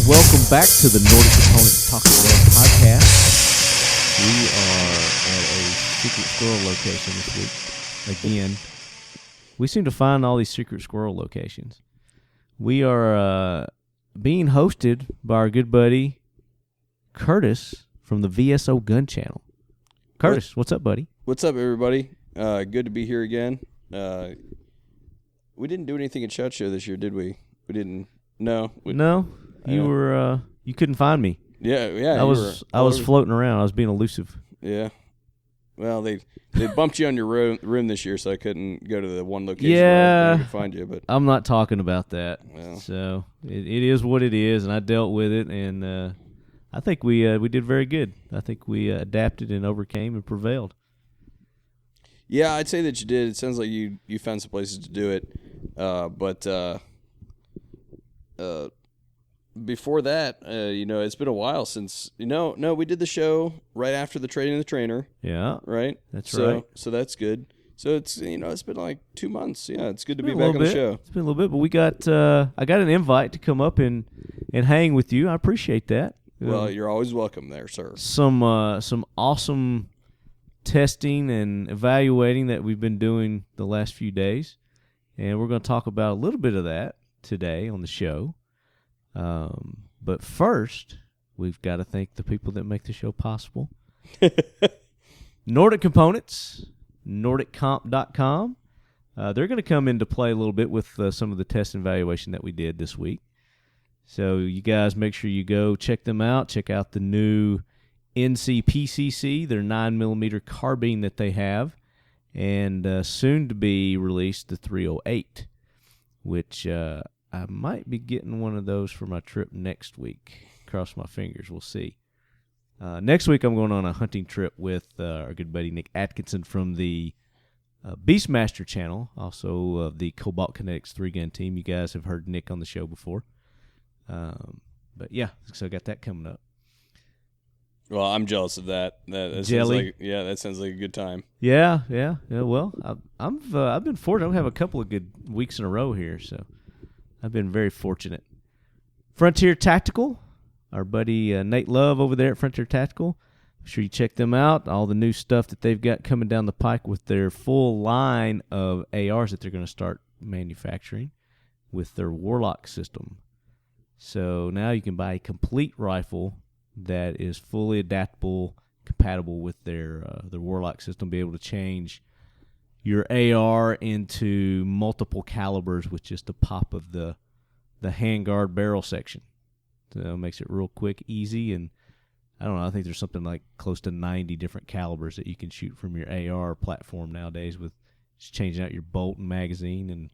welcome back to the Nordic Components Talking Lead podcast. We are at a secret squirrel location this week. Again, we seem to find all these secret squirrel locations. We are being hosted by our good buddy Curtis from the VSO Gun Channel. Curtis, what's up, buddy? What's up, everybody? Good to be here again. We didn't do anything at SHOT Show this year, did we? We didn't. No. No, you were. You couldn't find me. Yeah. I was floating around. I was being elusive. Yeah. Well, they bumped you on your room this year, so I couldn't go to the one location Yeah, where I could find you. But I'm not talking about that. Well. So it is what it is, and I dealt with it, and I think we did very good. I think we adapted and overcame and prevailed. yeah, I'd say that you did. It sounds like you found some places to do it. But before that, it's been a while since No, we did the show right after the Training the Trainer. Yeah, Right. That's right. So that's good. So it's it's been like 2 months. Yeah, it's good to be Been a back on little the show. It's been a little bit, but we got I got an invite to come up and hang with you. I appreciate that. Well, you're always welcome there, sir. Some awesome testing and evaluating that we've been doing the last few days, and we're going to talk about a little bit of that today on the show. But first, we've got to thank the people that make the show possible. Nordic Components, NordicComp.com. They're going to come into play a little bit with some of the test and evaluation that we did this week. So you guys make sure you go check them out. Check out the new NCPCC, their 9mm carbine that they have, and soon to be released the 308, which I might be getting one of those for my trip next week. Cross my fingers. We'll see. Next week I'm going on a hunting trip with our good buddy Nick Atkinson from the Beastmaster channel, also of the Cobalt Kinetics 3-gun team. You guys have heard Nick on the show before. But yeah, so I got that coming up. Well, I'm jealous of that. That Jelly? that sounds like a good time. Yeah. Well, I've been fortunate. I have a couple of good weeks in a row here, so I've been very fortunate. Frontier Tactical, our buddy Nate Love over there at Frontier Tactical. Make sure you check them out. All the new stuff that they've got coming down the pike with their full line of ARs that they're going to start manufacturing with their Warlock system. So now you can buy a complete rifle that is fully adaptable, compatible with their Warlock system, be able to change your AR into multiple calibers with just the pop of the handguard barrel section. So it makes it real quick, easy, and I don't know, I think there's something like close to 90 different calibers that you can shoot from your AR platform nowadays with just changing out your bolt and magazine and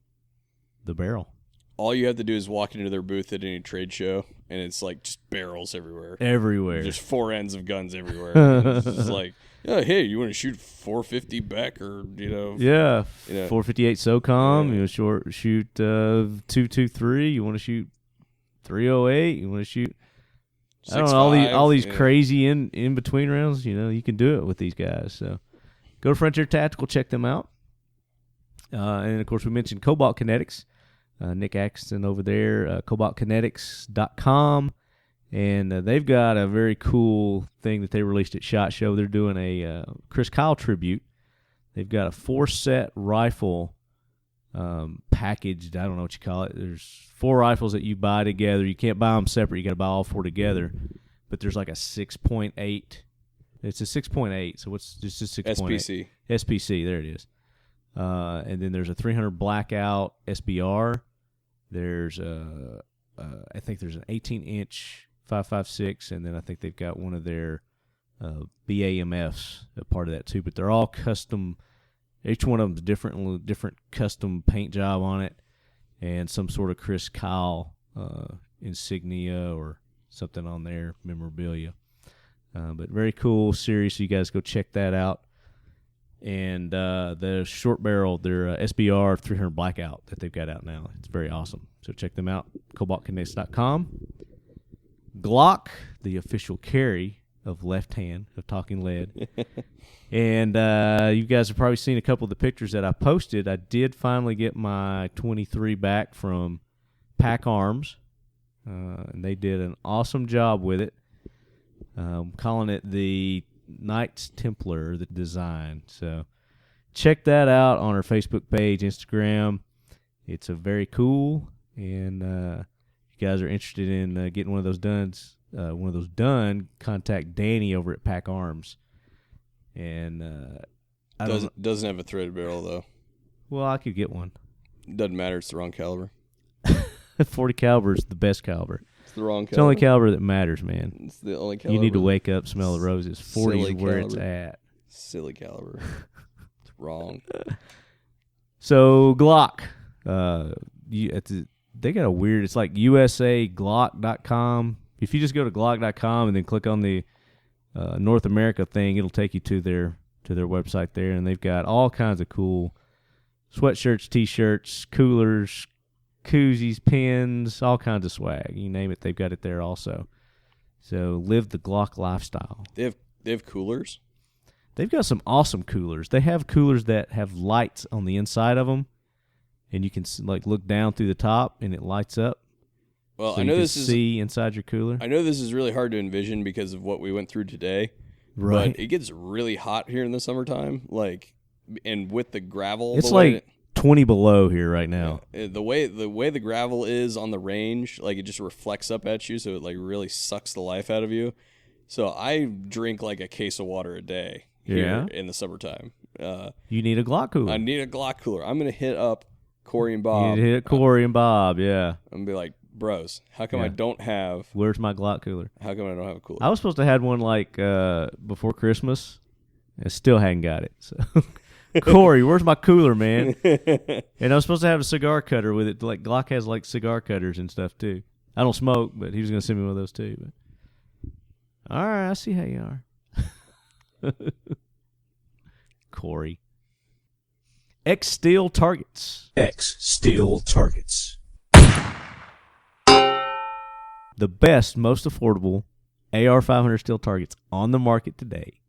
the barrel. All you have to do is walk into their booth at any trade show, and it's like just barrels everywhere. Everywhere. Just four ends of guns everywhere. It's just like, hey, you want to shoot 450 Beck or, Yeah, 458 SOCOM. You want to shoot 223. You want to shoot 308. You want to shoot, I don't know, all these crazy in between rounds. You can do it with these guys. So go to Frontier Tactical, check them out. And, of course, we mentioned Cobalt Kinetics. Nick Atkinson over there, CobaltKinetics.com. And they've got a very cool thing that they released at SHOT Show. They're doing a Chris Kyle tribute. They've got a 4-set rifle packaged. I don't know what you call it. There's 4 rifles that you buy together. You can't buy them separate. You got to buy all 4 together. But there's like a 6.8. It's a 6.8. So what's just a 6.8? SPC. There it is. And then there's a 300 Blackout SBR. There's I think there's an 18-inch 5.56, and then I think they've got one of their BAMFs, a part of that too. But they're all custom. Each one of them's different custom paint job on it, and some sort of Chris Kyle insignia or something on there, memorabilia. But very cool series. So you guys go check that out. And the short barrel, their SBR 300 Blackout that they've got out now. It's very awesome. So check them out, CobaltKinetics.com. Glock, the official carry of Left Hand of Talking Lead. And you guys have probably seen a couple of the pictures that I posted. I did finally get my 23 back from Pack Arms. and they did an awesome job with it. Calling it the Knights Templar, the design. So check that out on our Facebook page, Instagram. It's a very cool, and if you guys are interested in getting one of those done, contact Danny over at Pack Arms. And doesn't have a threaded barrel though. Well, I could get one. Doesn't matter. It's the wrong caliber. 40 caliber is the best caliber. It's the wrong caliber. It's the only caliber that matters, man. It's the only caliber. You need to wake up, smell the roses. 40 is where it's at. Silly caliber. It's wrong. So Glock, they got a weird. It's like usaglock.com. If you just go to glock.com and then click on the North America thing, it'll take you to their website there, and they've got all kinds of cool sweatshirts, t-shirts, coolers, koozies, pins, all kinds of swag. You name it, they've got it there also. So live the Glock lifestyle. They have coolers? They've got some awesome coolers. They have coolers that have lights on the inside of them, and you can like look down through the top, and it lights up. Well, so I know this is see inside your cooler. I know this is really hard to envision because of what we went through today. Right. But it gets really hot here in the summertime, and with the gravel, it's like 20 below here right now. The way the gravel is on the range, like it just reflects up at you, so it like really sucks the life out of you. So I drink like a case of water a day here in the summertime. You need a Glock cooler. I need a Glock cooler. I'm gonna hit up Corey and Bob. You need to hit Corey and Bob, yeah. I'm gonna be like, bros, how come I don't have? Where's my Glock cooler? How come I don't have a cooler? I was supposed to have one like before Christmas. I still hadn't got it. So, Corey, where's my cooler, man? And I was supposed to have a cigar cutter with it. Like Glock has like cigar cutters and stuff too. I don't smoke, but he was gonna send me one of those too. But all right, I see how you are, Corey. X Steel Targets. X Steel Targets. The best, most affordable AR-500 steel targets on the market today.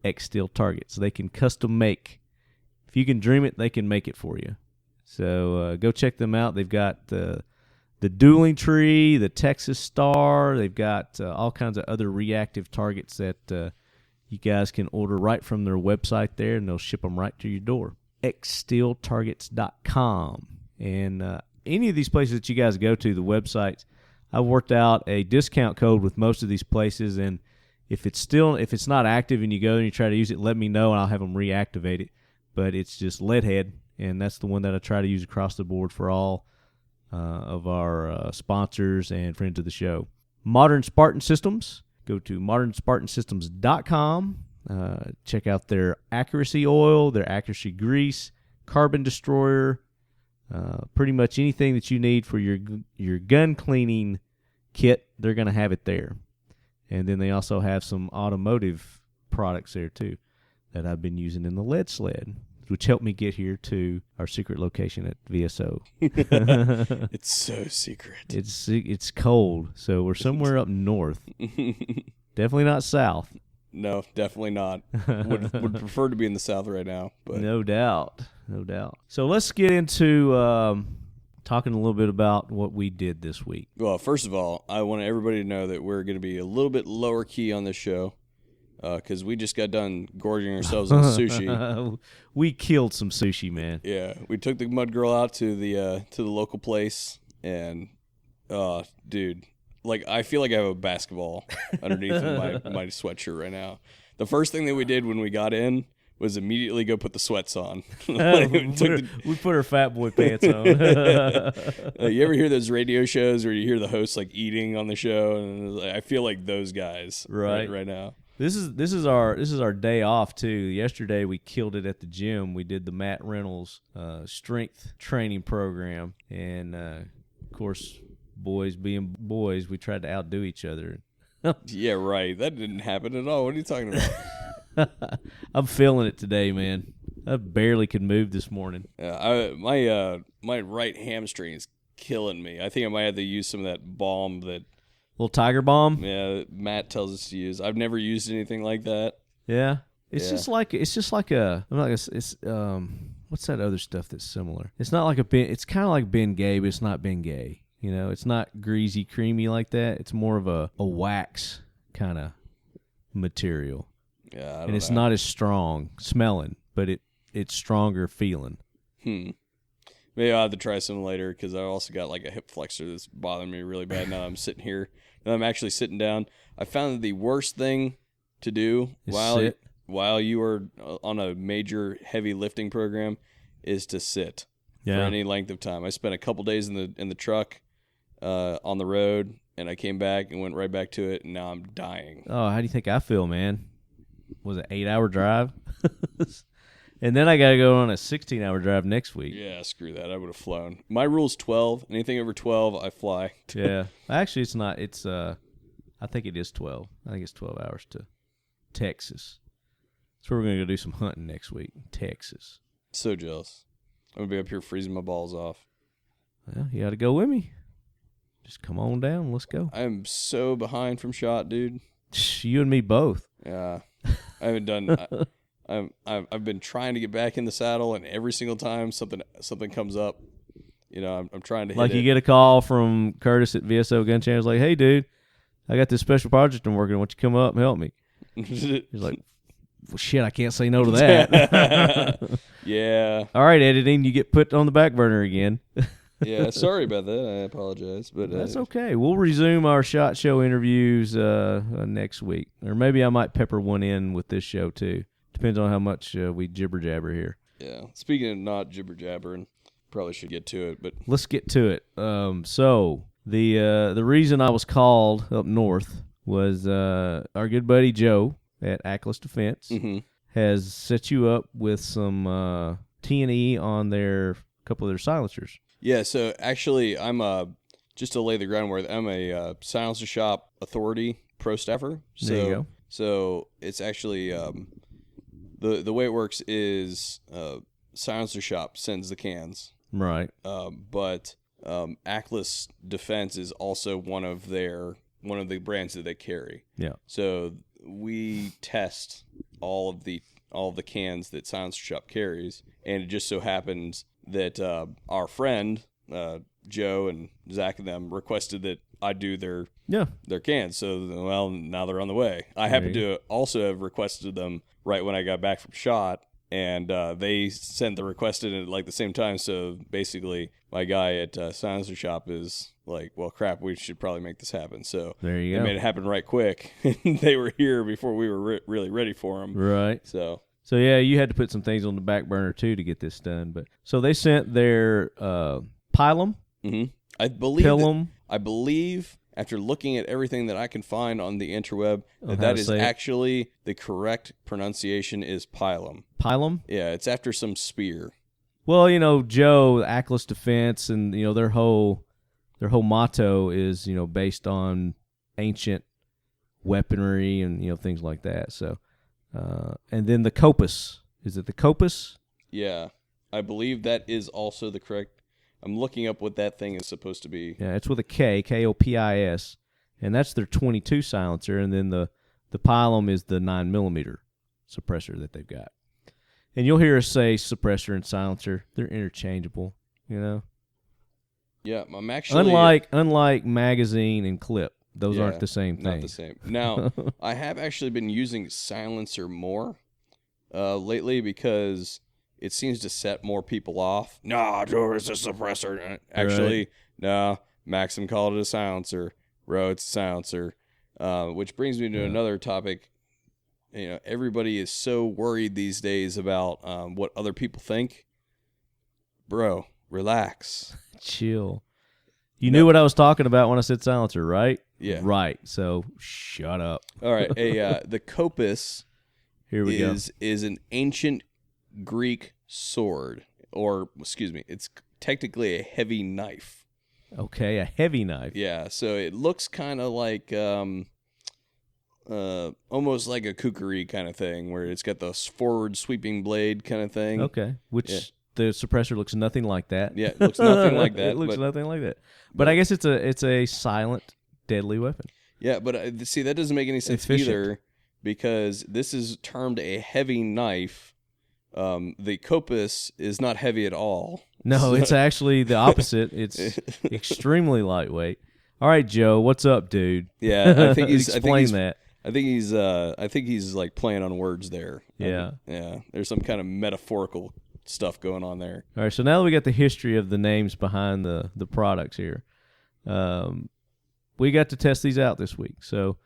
X Steel Targets. They can custom make. If you can dream it, they can make it for you. So go check them out. They've got the Dueling Tree, the Texas Star. They've got all kinds of other reactive targets that you guys can order right from their website there, and they'll ship them right to your door. xsteeltargets.com. And any of these places that you guys go to, the websites, I've worked out a discount code with most of these places, and if it's not active and you go and you try to use it, let me know and I'll have them reactivate it. But it's just Leadhead, and that's the one that I try to use across the board for all of our sponsors and friends of the show. Modern Spartan Systems. Go to modernspartansystems.com. Check out their accuracy oil, their accuracy grease, carbon destroyer, pretty much anything that you need for your gun cleaning kit, they're going to have it there. And then they also have some automotive products there too that I've been using in the lead sled, which helped me get here to our secret location at VSO. It's so secret. It's cold, so we're somewhere up north. Definitely not south. No, definitely not. Would prefer to be in the South right now. But No doubt. So let's get into talking a little bit about what we did this week. Well, first of all, I want everybody to know that we're going to be a little bit lower key on this show because we just got done gorging ourselves on sushi. We killed some sushi, man. Yeah, we took the Mud Girl out to the local place, and dude. Like, I feel like I have a basketball underneath my sweatshirt right now. The first thing that we did when we got in was immediately go put the sweats on. We put our fat boy pants on. You ever hear those radio shows where you hear the host like eating on the show? And I feel like those guys right now. This is our day off too. Yesterday we killed it at the gym. We did the Matt Reynolds strength training program, and of course, boys being boys, we tried to outdo each other. Yeah, right. That didn't happen at all. What are you talking about? I'm feeling it today, man. I barely could move this morning. My right hamstring is killing me. I think I might have to use some of that balm that little Tiger Balm. Yeah, Matt tells us to use. I've never used anything like that. Yeah, it's just like a. I'm like it's what's that other stuff that's similar? It's not like it's kind of like Bengay, but it's not Bengay. You know, it's not greasy, creamy like that. It's more of a wax kind of material. Yeah, I don't And it's know. not as strong smelling, but it's stronger feeling. Maybe I'll have to try some later because I also got like a hip flexor that's bothering me really bad now. I'm sitting here and I'm actually sitting down. I found that the worst thing to do Is sit. while you are on a major heavy lifting program is to sit for any length of time. I spent a couple days in the truck on the road, and I came back and went right back to it, and now I'm dying. Oh, how do you think I feel, man? Was it 8-hour drive? And then I got to go on a 16-hour drive next week. Yeah, screw that. I would have flown. My rule's 12. Anything over 12, I fly. Yeah. Actually, it's not. It's I think it is 12. I think it's 12 hours to Texas. That's where we're going to go do some hunting next week. Texas. So jealous. I'm going to be up here freezing my balls off. Well, you got to go with me. Just come on down. Let's go. I am so behind from shot, dude. You and me both. Yeah. I haven't done I've been trying to get back in the saddle, and every single time something comes up, you know, I'm trying to hit Like it. you get a call from Curtis at VSO Gun Channel. Like, hey, dude, I got this special project I'm working on. Why don't you come up and help me? He's like, well, shit, I can't say no to that. Yeah. All right, editing, you get put on the back burner again. Yeah, sorry about that. I apologize, but That's okay. We'll resume our SHOT Show interviews next week. Or maybe I might pepper one in with this show, too. Depends on how much we jibber-jabber here. Yeah. Speaking of not jibber-jabbering, probably should get to it, but Let's get to it. So, the reason I was called up north was our good buddy Joe at Atlas Defense has set you up with some T&E on a couple of their silencers. yeah, so actually I'm just to lay the groundwork, I'm a silencer shop authority pro staffer. So, There you go. So it's actually the way it works is silencer shop sends the cans. Right. But Atlas Defense is also one of the brands that they carry. Yeah. So we test all of the cans that Silencer Shop carries, and it just so happens that our friend Joe and Zach and them requested that I do their cans. So well, now they're on the way. I happen to also have requested them right when I got back from SHOT. And they sent the request in at like the same time. So basically, my guy at Silencer Shop is like, well, crap, we should probably make this happen. So There you they go. made it happen right quick. They were here before we were really ready for them. Right. So yeah, you had to put some things on the back burner too to get this done. But so they sent their Pilum, I believe Pilum. I believe after looking at everything that I can find on the interweb, how that to is say it? actually the correct pronunciation is Pilum. Pilum. Yeah, it's after some spear. Well, you know, Joe, Atlas Defense, and you know their whole motto is based on ancient weaponry and things like that. So, and then the Copus, is it the Copus? Yeah, I believe that is also the correct. I'm looking up what that thing is supposed to be. Yeah, it's with a K, Kopis, and that's their 22 silencer, and then the Pilum is the 9mm suppressor that they've got. And you'll hear us say suppressor and silencer; they're interchangeable. Yeah, I'm actually Unlike magazine and clip, those Yeah, aren't the same thing. not the same. Now, I have actually been using silencer more lately because it seems to set more people off. No, it's a suppressor. Actually, no, Maxim called it a silencer. Ro, it's a silencer. Which brings me to another topic. Everybody is so worried these days about what other people think. Bro, relax. Chill. You knew what I was talking about when I said silencer, right? Yeah. Right. So shut up. All right. The Copus Here we go. is an ancient Greek sword, or excuse me, it's technically a heavy knife. Okay, a heavy knife. Yeah, so it looks kind of like almost like a kukri kind of thing, where it's got the forward sweeping blade kind of thing. Okay, which Yeah. the suppressor looks nothing like that. Yeah, it looks nothing like that. It looks but, nothing like that. But I guess it's a silent, deadly weapon. yeah, but see, that doesn't make any sense Efficient. either, because this is termed a heavy knife. The Copus is not heavy at all. No, it's actually the opposite. It's extremely lightweight. All right, Joe, what's up, dude? Yeah, I think he's Explain that. I think he's like playing on words there. Yeah. Yeah. There's some kind of metaphorical stuff going on there. All right, so now that we got the history of the names behind the products here, we got to test these out this week. So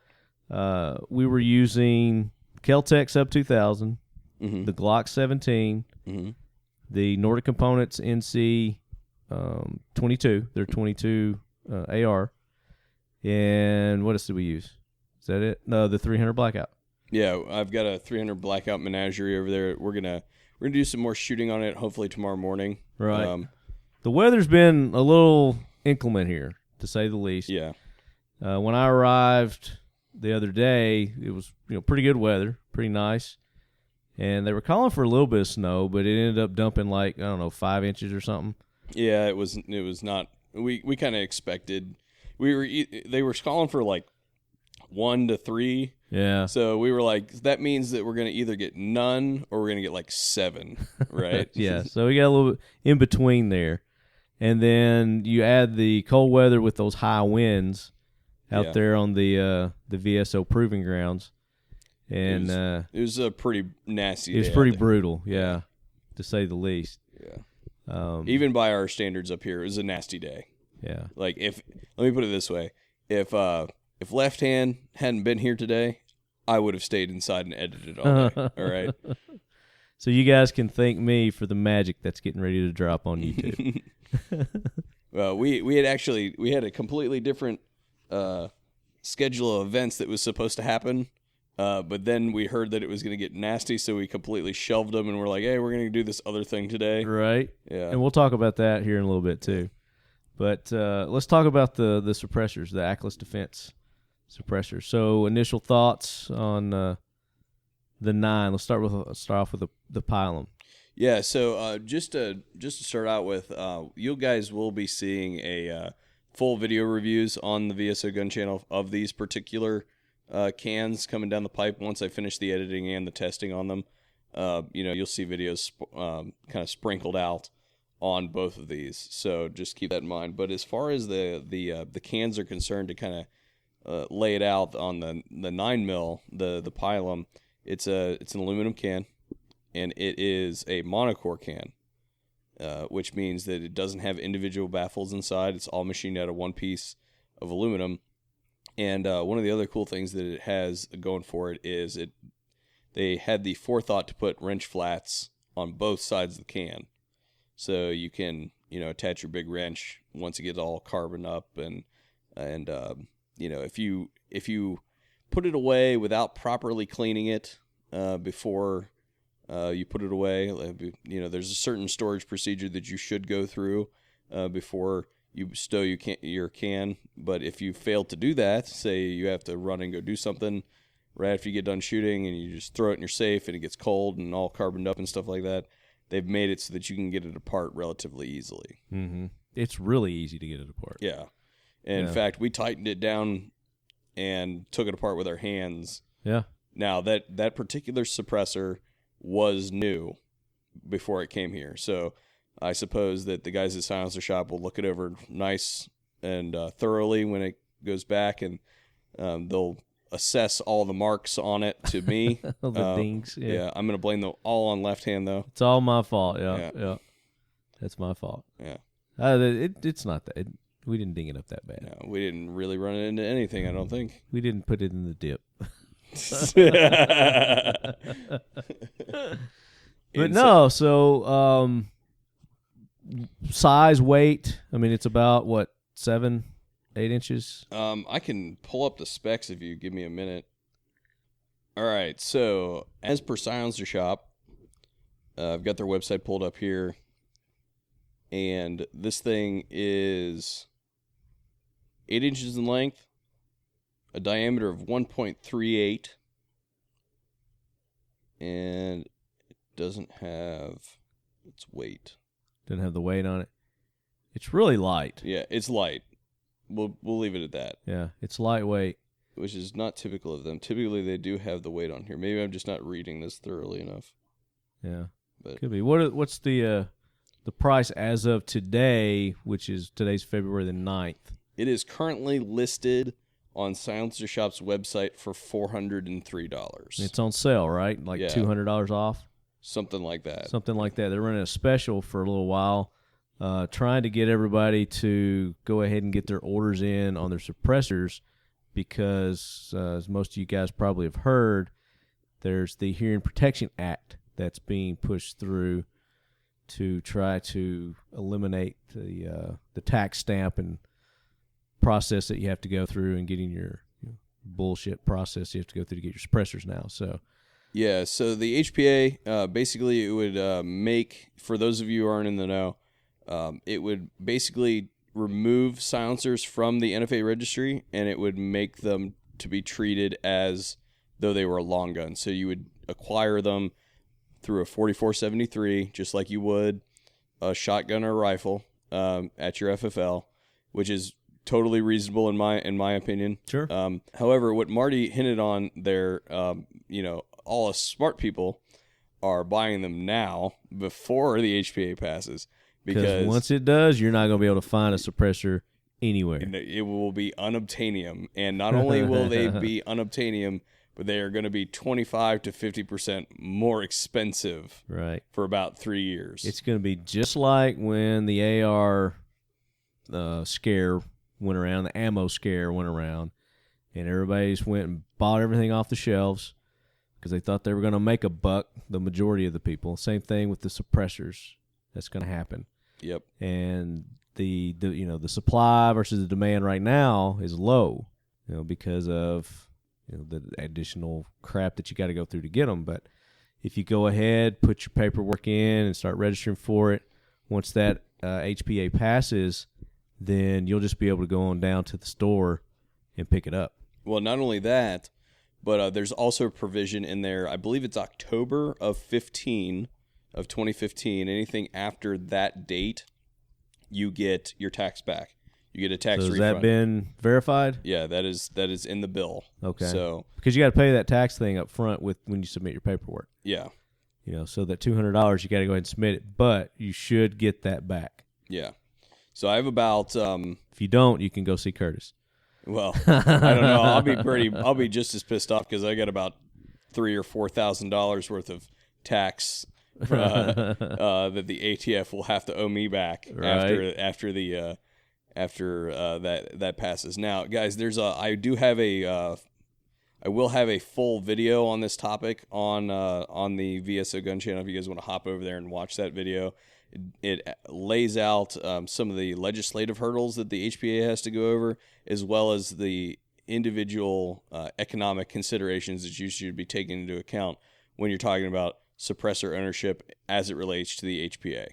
we were using Kel-Tec Sub 2000, the Glock 17, the Nordic Components NC 22, their 22 AR, and what else did we use? Is that it? No, the 300 Blackout. Yeah, I've got a 300 Blackout Menagerie over there. We're gonna do some more shooting on it, hopefully tomorrow morning. Right. The weather's been a little inclement here, to say the least. Yeah. When I arrived the other day, it was pretty good weather, pretty nice, and they were calling for a little bit of snow, but it ended up dumping 5 inches or something. Yeah, it was not. We kind of expected. They were calling for 1 to 3. Yeah. So we were like, that means that we're going to either get none or we're going to get 7, right? Yeah. So we got a little bit in between there. And then you add the cold weather with those high winds out there on the VSO proving grounds. And it was a pretty nasty day. It was pretty brutal, yeah, to say the least. Yeah. Even by our standards up here, it was a nasty day. Yeah. Let me put it this way. If Left Hand hadn't been here today, I would have stayed inside and edited all day. All right. So you guys can thank me for the magic that's getting ready to drop on YouTube. Well, we had a completely different schedule of events that was supposed to happen, but then we heard that it was going to get nasty, so we completely shelved them, and we're like, hey, we're going to do this other thing today. Right. Yeah. And we'll talk about that here in a little bit too. But let's talk about the suppressors, the Ackless Defense suppressor. So initial thoughts on the 9. Let's start off with the Pilum. Yeah. So just to start out with, you guys will be seeing a full video reviews on the VSO Gun channel of these particular cans coming down the pipe. Once I finish the editing and the testing on them, you'll see videos kind of sprinkled out on both of these. So just keep that in mind. But as far as the cans are concerned, to kind of lay it out on the 9mm, the Pilum, it's an aluminum can, and it is a monocore can, which means that it doesn't have individual baffles inside. It's all machined out of one piece of aluminum. And one of the other cool things that it has going for it is they had the forethought to put wrench flats on both sides of the can, so you can attach your big wrench once it gets all carbon up, and if you put it away without properly cleaning it before you put it away, there's a certain storage procedure that you should go through before you stow your can. But if you fail to do that, say you have to run and go do something right after you get done shooting, and you just throw it in your safe and it gets cold and all carboned up and stuff like that, they've made it so that you can get it apart relatively easily. Mm-hmm. It's really easy to get it apart. Yeah. And in fact, we tightened it down and took it apart with our hands. Yeah. Now, that particular suppressor was new before it came here. So I suppose that the guys at Silencer Shop will look it over nice and thoroughly when it goes back, and they'll assess all the marks on it to me. The dings. Yeah. I'm going to blame them all on Left Hand, though. It's all my fault. Yeah. That's my fault. Yeah. It's not that. We didn't ding it up that bad. No, we didn't really run it into anything, I don't think. We didn't put it in the dip. But no, so size, weight, I mean, it's about, 7, 8 inches? I can pull up the specs if you give me a minute. All right, so as per Silencer Shop, I've got their website pulled up here, and this thing is 8 inches in length, a diameter of 1.38, and it doesn't have its weight. Doesn't have the weight on it. It's really light. Yeah, it's light. We'll leave it at that. Yeah, it's lightweight. Which is not typical of them. Typically, they do have the weight on here. Maybe I'm just not reading this thoroughly enough. Yeah, but could be. What's the The price as of today, which is today's February the 9th. It is currently listed on Silencer Shop's website for $403. It's on sale, right? Like Yeah. $200 off? Something like that. Something like that. They're running a special for a little while, trying to get everybody to go ahead and get their orders in on their suppressors because, as most of you guys probably have heard, there's the Hearing Protection Act that's being pushed through to try to eliminate the tax stamp and process that you have to go through and getting your bullshit process you have to go through to get your suppressors now. So Yeah, so the HPA, basically it would make, for those of you who aren't in the know, it would basically remove silencers from the NFA registry, and it would make them to be treated as though they were a long gun. So you would acquire them through a 4473, just like you would a shotgun or a rifle at your FFL, which is totally reasonable in my opinion. Sure. However, what Marty hinted on there, all us smart people are buying them now before the HPA passes because once it does, you're not going to be able to find a suppressor anywhere. it will be unobtainium. And not only will they be unobtainium, but they are going to be 25 to 50% more expensive Right. for about 3 years. It's going to be just like when the AR scare went around, the ammo scare went around, and everybody just went and bought everything off the shelves because they thought they were going to make a buck, the majority of the people. Same thing with the suppressors. That's going to happen. Yep. And the supply versus the demand right now is low, because of the additional crap that you got to go through to get them. But if you go ahead, put your paperwork in, and start registering for it, once that HPA passes, then you'll just be able to go on down to the store and pick it up. Well, not only that, but there's also a provision in there. I believe it's October of 2015. Anything after that date, you get your tax back. You get a tax So has refund. that been verified? Yeah, that is in the bill. Okay. So Because you got to pay that tax thing up front when you submit your paperwork. yeah, So that $200 you got to go ahead and submit it, but you should get that back. yeah. So I have about If you don't, you can go see Curtis. well, I don't know. I'll be just as pissed off because I got about $3,000 or $4,000 worth of tax that the ATF will have to owe me back Right. after that passes. Now, guys, I will have a full video on this topic on the VSO Gun channel if you guys want to hop over there and watch that video. It lays out some of the legislative hurdles that the HPA has to go over, as well as the individual economic considerations that you should be taking into account when you're talking about suppressor ownership as it relates to the HPA.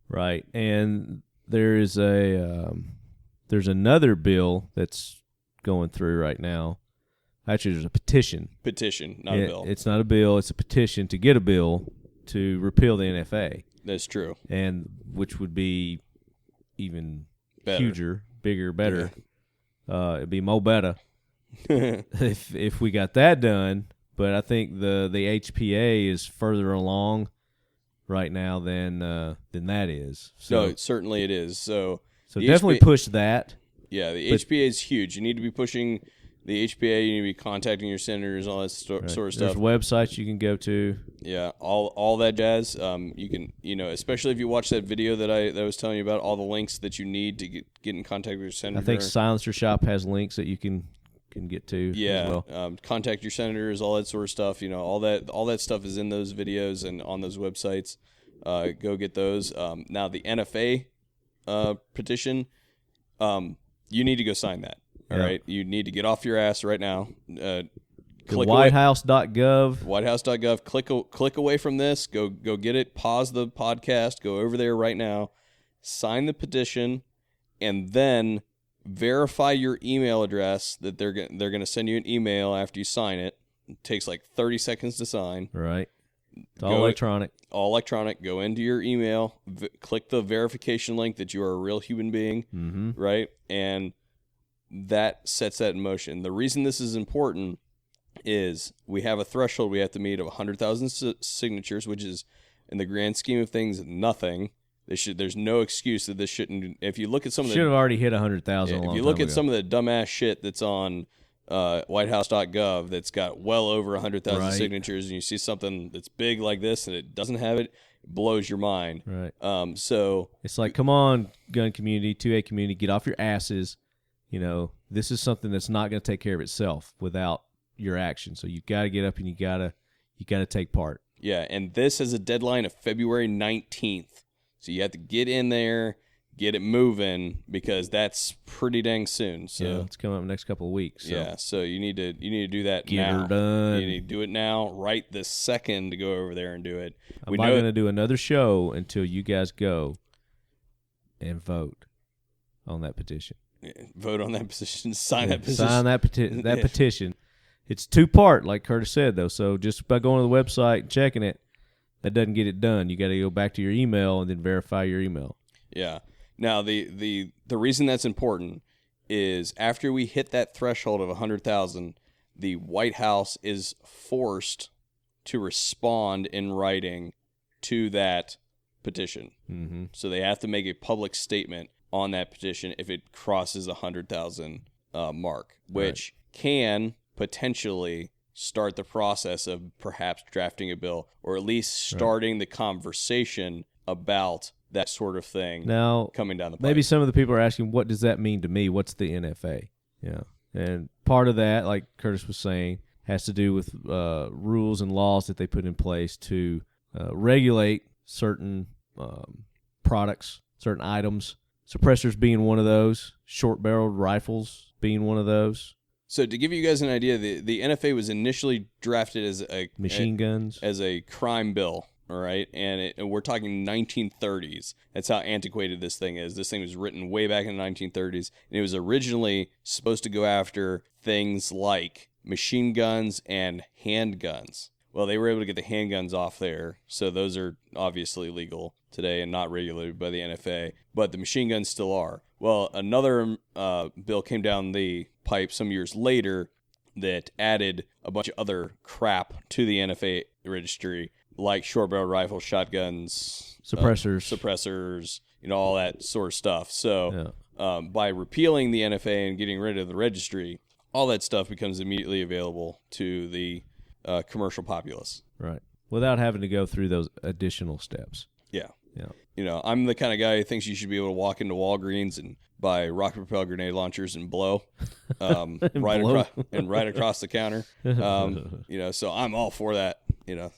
Right. And there's another bill that's going through right now. Actually, there's a petition. Petition, not a bill. It's not a bill. It's a petition to get a bill to repeal the NFA. That's true. And which would be even Better. huger, bigger, better. It'd be more better if we got that done. But I think the HPA is further along right now than that is. So No, certainly it is. So the definitely HPA push that. Yeah, the HPA is huge. You need to be pushing the HPA. You need to be contacting your senators, all that sort of There's stuff. websites you can go to. Yeah, all that jazz. You can, especially if you watch that video that I was telling you about, all the links that you need to get in contact with your senator. I think Silencer Shop has links that you can get to. Yeah, as well. contact your senators, all that sort of stuff. All that stuff is in those videos and on those websites. Go get those. Now the NFA petition, you need to go sign that. All right, you need to get off your ass right now. Click WhiteHouse.gov. Whitehouse.gov. Click away from this. Go get it. Pause the podcast. Go over there right now. Sign the petition, and then verify your email address that they're going to send you an email after you sign it. It takes like 30 seconds to sign. Right. It's all electronic. All electronic. Go into your email. Click the verification link that you are a real human being. Mm-hmm. Right? And that sets that in motion. The reason this is important is we have a threshold we have to meet of 100,000 signatures, which is, in the grand scheme of things, nothing. There's no excuse that this shouldn't. If you look at some of Should have the, already hit 100,000. if you look at some of the dumbass shit that's on whitehouse.gov that's got well over 100,000 Right. signatures, and you see something that's big like this and it doesn't have it, it blows your mind. Right. So It's like, come on, gun community, 2A community, get off your asses. You know, this is something that's not going to take care of itself without your action. So you've got to get up and you got to take part. yeah, and this has a deadline of February 19th. So you have to get in there, get it moving, because that's pretty dang soon. So Yeah, it's coming up next couple of weeks. So. yeah, so you need to do that Get now. her done. You need to do it now, right this second, to go over there and do it. I'm not going to do another show until you guys go and vote on that petition. Vote on that petition, sign that petition. Sign that petition. It's two-part, like Curtis said, though. So just by going to the website and checking it, that doesn't get it done. You got to go back to your email and then verify your email. Yeah. Now the reason that's important is after we hit that threshold of 100,000, the White House is forced to respond in writing to that petition. Mm-hmm. So they have to make a public statement on that petition if it crosses 100,000 mark, which can potentially start the process of perhaps drafting a bill, or at least starting the conversation about that sort of thing Now, coming down the pipe. maybe some of the people are asking, what does that mean to me? What's the NFA? Yeah. And part of that, like Curtis was saying, has to do with rules and laws that they put in place to regulate certain products, certain items. Suppressors being one of those, short-barreled rifles being one of those, So to give you guys an idea, the NFA was initially drafted as a machine guns. as a crime bill, all right? And we're talking 1930s. That's how antiquated this thing is. This thing was written way back in the 1930s, and it was originally supposed to go after things like machine guns and handguns. Well, they were able to get the handguns off there, so those are obviously legal today and not regulated by the NFA, but the machine guns still are. Well, another bill came down the pipe some years later that added a bunch of other crap to the NFA registry, like short-barrel rifles, shotguns, suppressors, all that sort of stuff. So by repealing the NFA and getting rid of the registry, all that stuff becomes immediately available to the commercial populace. Right. Without having to go through those additional steps. Yeah. Yeah. I'm the kind of guy who thinks you should be able to walk into Walgreens and buy rocket-propelled grenade launchers and blow, right across the counter. So I'm all for that.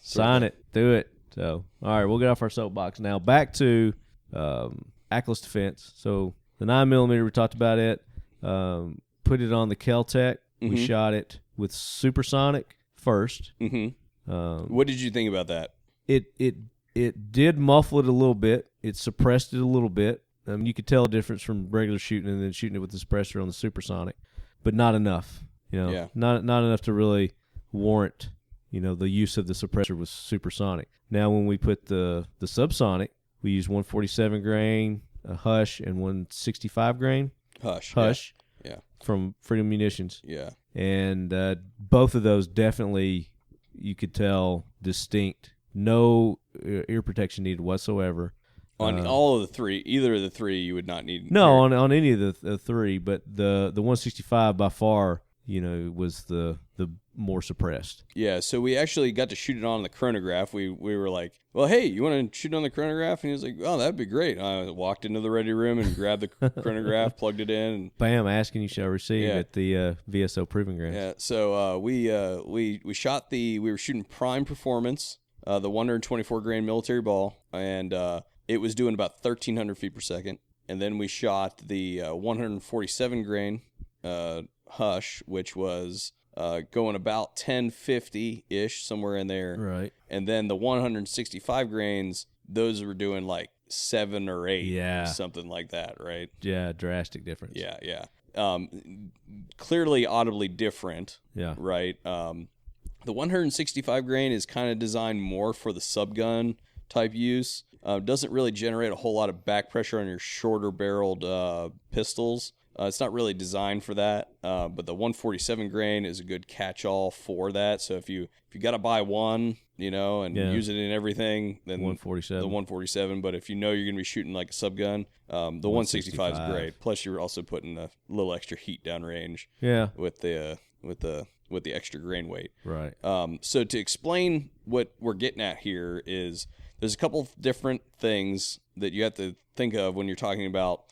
Sign it. Do it. So, all right, we'll get off our soapbox now. Back to Ackless Defense. So the 9mm, we talked about it. Put it on the Kel-Tec. Mm-hmm. We shot it with supersonic first. Mm-hmm. What did you think about that? It did muffle it a little bit. It suppressed it a little bit. You could tell a difference from regular shooting and then shooting it with the suppressor on the supersonic, but not enough. Not enough to really warrant the use of the suppressor with supersonic. Now, when we put the subsonic, we use 147 grain, a Hush, and 165 grain. Hush. Yeah. From Freedom Munitions. Yeah. And both of those definitely, you could tell, distinct. No ear protection needed whatsoever. On all of the three, either of the three, you would not need. No, on any of the three, but the 165 by far, was the more suppressed. Yeah, so we actually got to shoot it on the chronograph. We were like, well, hey, you want to shoot on the chronograph? And he was like, oh, that'd be great. I walked into the ready room and grabbed the chronograph, plugged it in. And, bam, asking you shall receive at the VSO Proving Grounds. Yeah, so we shot we were shooting prime performance, the 124 grain military ball, and it was doing about 1,300 feet per second. And then we shot the 147 grain Hush, which was going about 1050-ish, somewhere in there. Right. And then the 165 grains, those were doing like 7 or 8, something like that, right? Yeah, drastic difference. Yeah. Clearly audibly different. Yeah. Right. The 165 grain is kind of designed more for the subgun type use. Doesn't really generate a whole lot of back pressure on your shorter barreled pistols. It's not really designed for that, but the 147 grain is a good catch-all for that. So if you got to buy one, and use it in everything, then 147. the 147. But if you know you're going to be shooting like a subgun, the 165 is great. Plus, you're also putting a little extra heat downrange. Yeah. With the extra grain weight. Right. So to explain what we're getting at here is there's a couple different things that you have to think of when you're talking about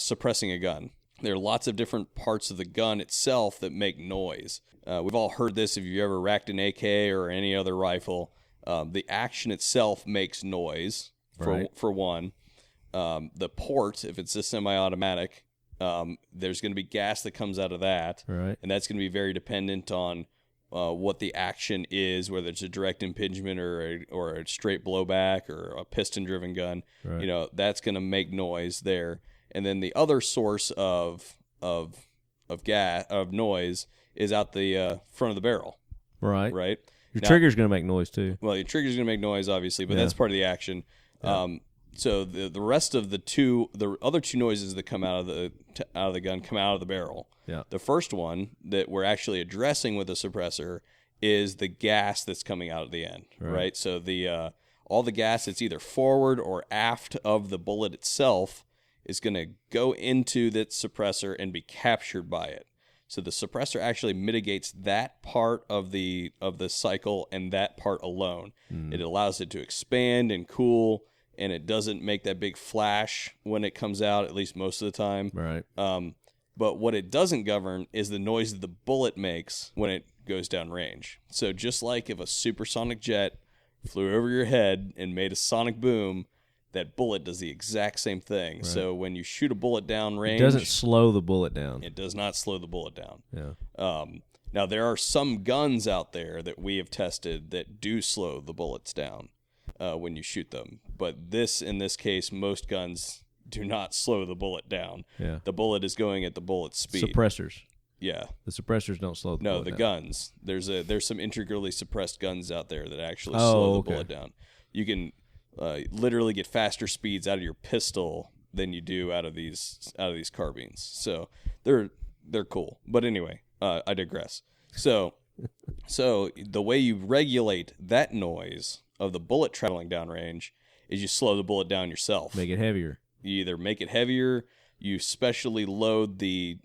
suppressing a gun. There are lots of different parts of the gun itself that make noise. We've all heard this if you've ever racked an AK or any other rifle. The action itself makes noise, for one. The port, if it's a semi-automatic, there's going to be gas that comes out of that. Right. And that's going to be very dependent on what the action is, whether it's a direct impingement or a straight blowback or a piston-driven gun. Right. That's going to make noise there. And then the other source of noise is out the front of the barrel. Right. Right. Your trigger's going to make noise too. Well, your trigger's going to make noise, obviously, but that's part of the action. Yeah. So the rest of the other two noises that come out of the gun come out of the barrel. Yeah. The first one that we're actually addressing with the suppressor is the gas that's coming out at the end, right? So the all the gas that's either forward or aft of the bullet itself is going to go into that suppressor and be captured by it. So the suppressor actually mitigates that part of the cycle and that part alone. It allows it to expand and cool, and it doesn't make that big flash when it comes out, at least most of the time. Right. But what it doesn't govern is the noise that the bullet makes when it goes down range. So just like if a supersonic jet flew over your head and made a sonic boom, that bullet does the exact same thing. Right. So when you shoot a bullet down range, it doesn't slow the bullet down. It does not slow the bullet down. Yeah. Now there are some guns out there that we have tested that do slow the bullets down when you shoot them. But in this case, most guns do not slow the bullet down. Yeah. The bullet is going at the bullet's speed. Suppressors. Yeah. The suppressors don't slow the bullet down. Guns. There's some integrally suppressed guns out there that actually slow the bullet down. You can literally get faster speeds out of your pistol than you do out of these carbines. So they're cool. But anyway, I digress. So the way you regulate that noise of the bullet traveling downrange is you slow the bullet down yourself. Make it heavier. You either make it heavier, you specially load the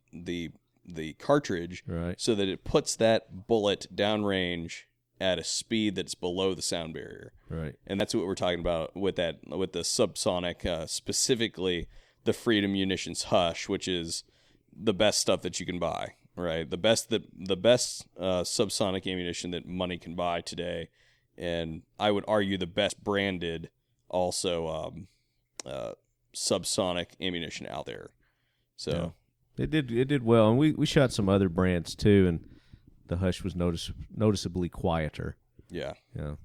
cartridge so that it puts that bullet downrange at a speed that's below the sound barrier. Right. And that's what we're talking about with the subsonic, specifically the Freedom Munitions Hush, which is the best stuff that you can buy. Right. The best subsonic ammunition that money can buy today, and I would argue the best branded also subsonic ammunition out there. So it did well, and we shot some other brands too, and the Hush was noticeably quieter. Yeah.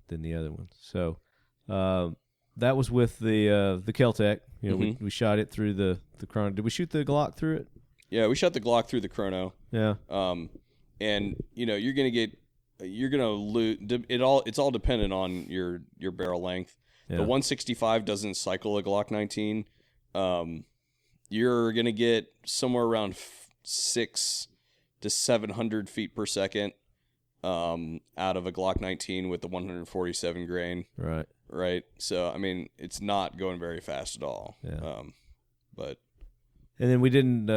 Than the other ones. So that was with the Kel-Tec. We shot it through the Chrono. Did we shoot the Glock through it? Yeah, we shot the Glock through the Chrono. Yeah. And you're gonna lose. It's all dependent on your barrel length. Yeah. The 165 doesn't cycle a Glock 19. You're gonna get somewhere around 600 to 700 feet per second out of a Glock 19 with the 147 grain. Right. So I mean, it's not going very fast at all. Yeah. But. And then we didn't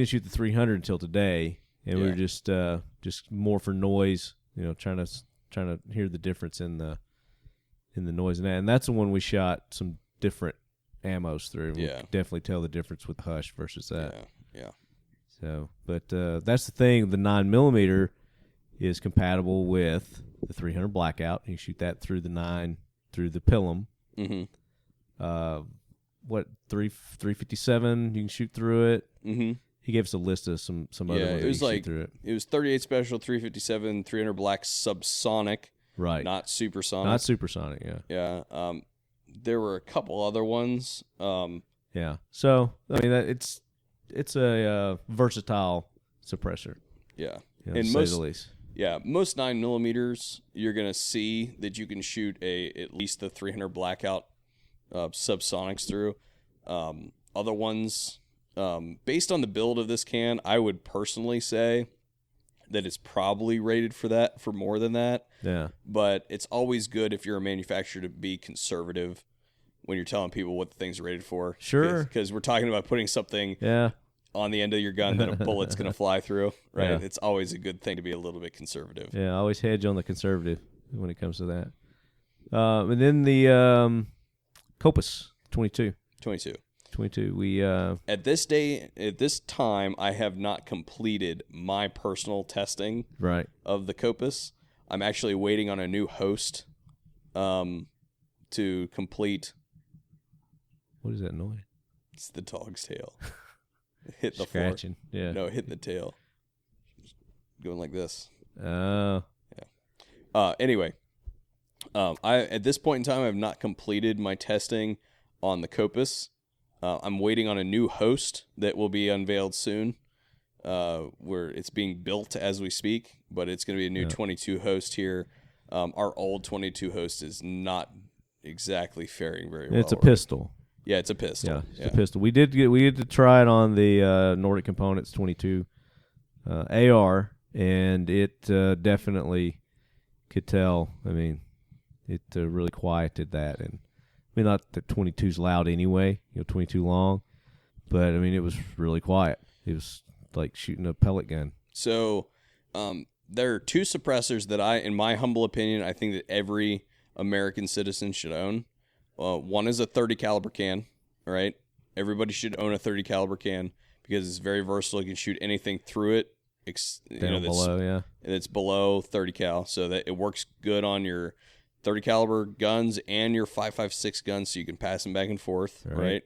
shoot the 300 until today, and we were just more for noise. Trying to hear the difference in the noise and that's the one we shot some different ammos through. We could definitely tell the difference with Hush versus that. Yeah. So, but that's the thing. The 9mm is compatible with the 300 Blackout. You shoot that through the 9 through the Pilum. Mm-hmm. 357 you can shoot through it. Mm-hmm. He gave us a list of some other ones. It was like shoot through it. It was 38 special, 357, 300 black subsonic, right? Not supersonic. Not supersonic. Yeah. There were a couple other ones. Yeah. So I mean, it's a versatile suppressor. Yeah. To say the least. Yeah, most 9mm you're gonna see that you can shoot at least the 300 Blackout subsonics through. Other ones, based on the build of this can, I would personally say that it's probably rated for more than that. Yeah. But it's always good if you're a manufacturer to be conservative when you're telling people what the thing's rated for. Sure. Because we're talking about putting something Yeah. on the end of your gun that a bullet's going to fly through, right? Yeah. It's always a good thing to be a little bit conservative. Yeah. Always hedge on the conservative when it comes to that. And then the Copus 22. 22. We At this time, I have not completed my personal testing right. of the Copus. I'm actually waiting on a new host to complete. What is that noise? It's the dog's tail. Hit the Scratching. floor. Yeah. No, hitting the tail. Going like this. Oh. Anyway, I at this point in time, I have not completed my testing on the Copus. I'm waiting on a new host that will be unveiled soon. Where it's being built as we speak, but it's going to be a new 22 host here. Our old 22 host is not exactly faring very well. It's a pistol. Yeah, it's a pistol. Yeah, it's a pistol. We did to try it on the Nordic Components 22 AR, and it definitely could tell. I mean, it really quieted that, and I mean, not that 22's loud anyway, 22 long, but I mean, it was really quiet. It was like shooting a pellet gun. So, there are two suppressors that in my humble opinion, I think that every American citizen should own. One is a 30 caliber can, right? Everybody should own a 30 caliber can because it's very versatile. You can shoot anything through it. Down below, yeah. It's below 30 cal, so that it works good on your 30 caliber guns and your 5.56 guns, so you can pass them back and forth, right?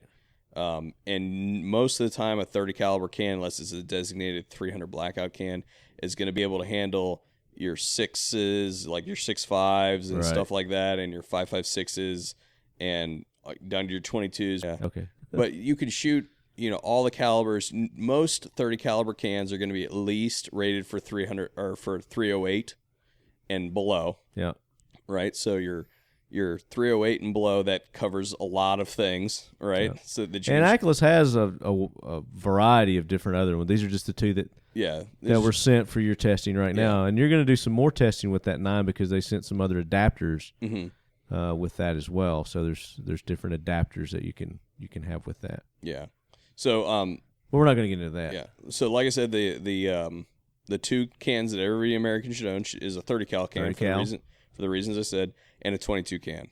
And most of the time, a 30 caliber can, unless it's a designated 300 blackout can, is going to be able to handle your 6s, like your 6.5s and stuff like that, and your 5.56s, and down to your 22s. Yeah. Okay. But you can shoot, all the calibers. Most 30 caliber cans are going to be at least rated for 300 or for 308 and below. Yeah. Right. So your 308 and below, that covers a lot of things, right? Yeah. So that and Ackless has a variety of different other ones. These are just the two that were sent for your testing right now, and you're going to do some more testing with that 9 because they sent some other adapters with that as well. So there's different adapters that you can have with that. Yeah. So but we're not going to get into that. Yeah. So like I said, the two cans that every American should own is a 30 cal can for the reasons I said, and a 22 can,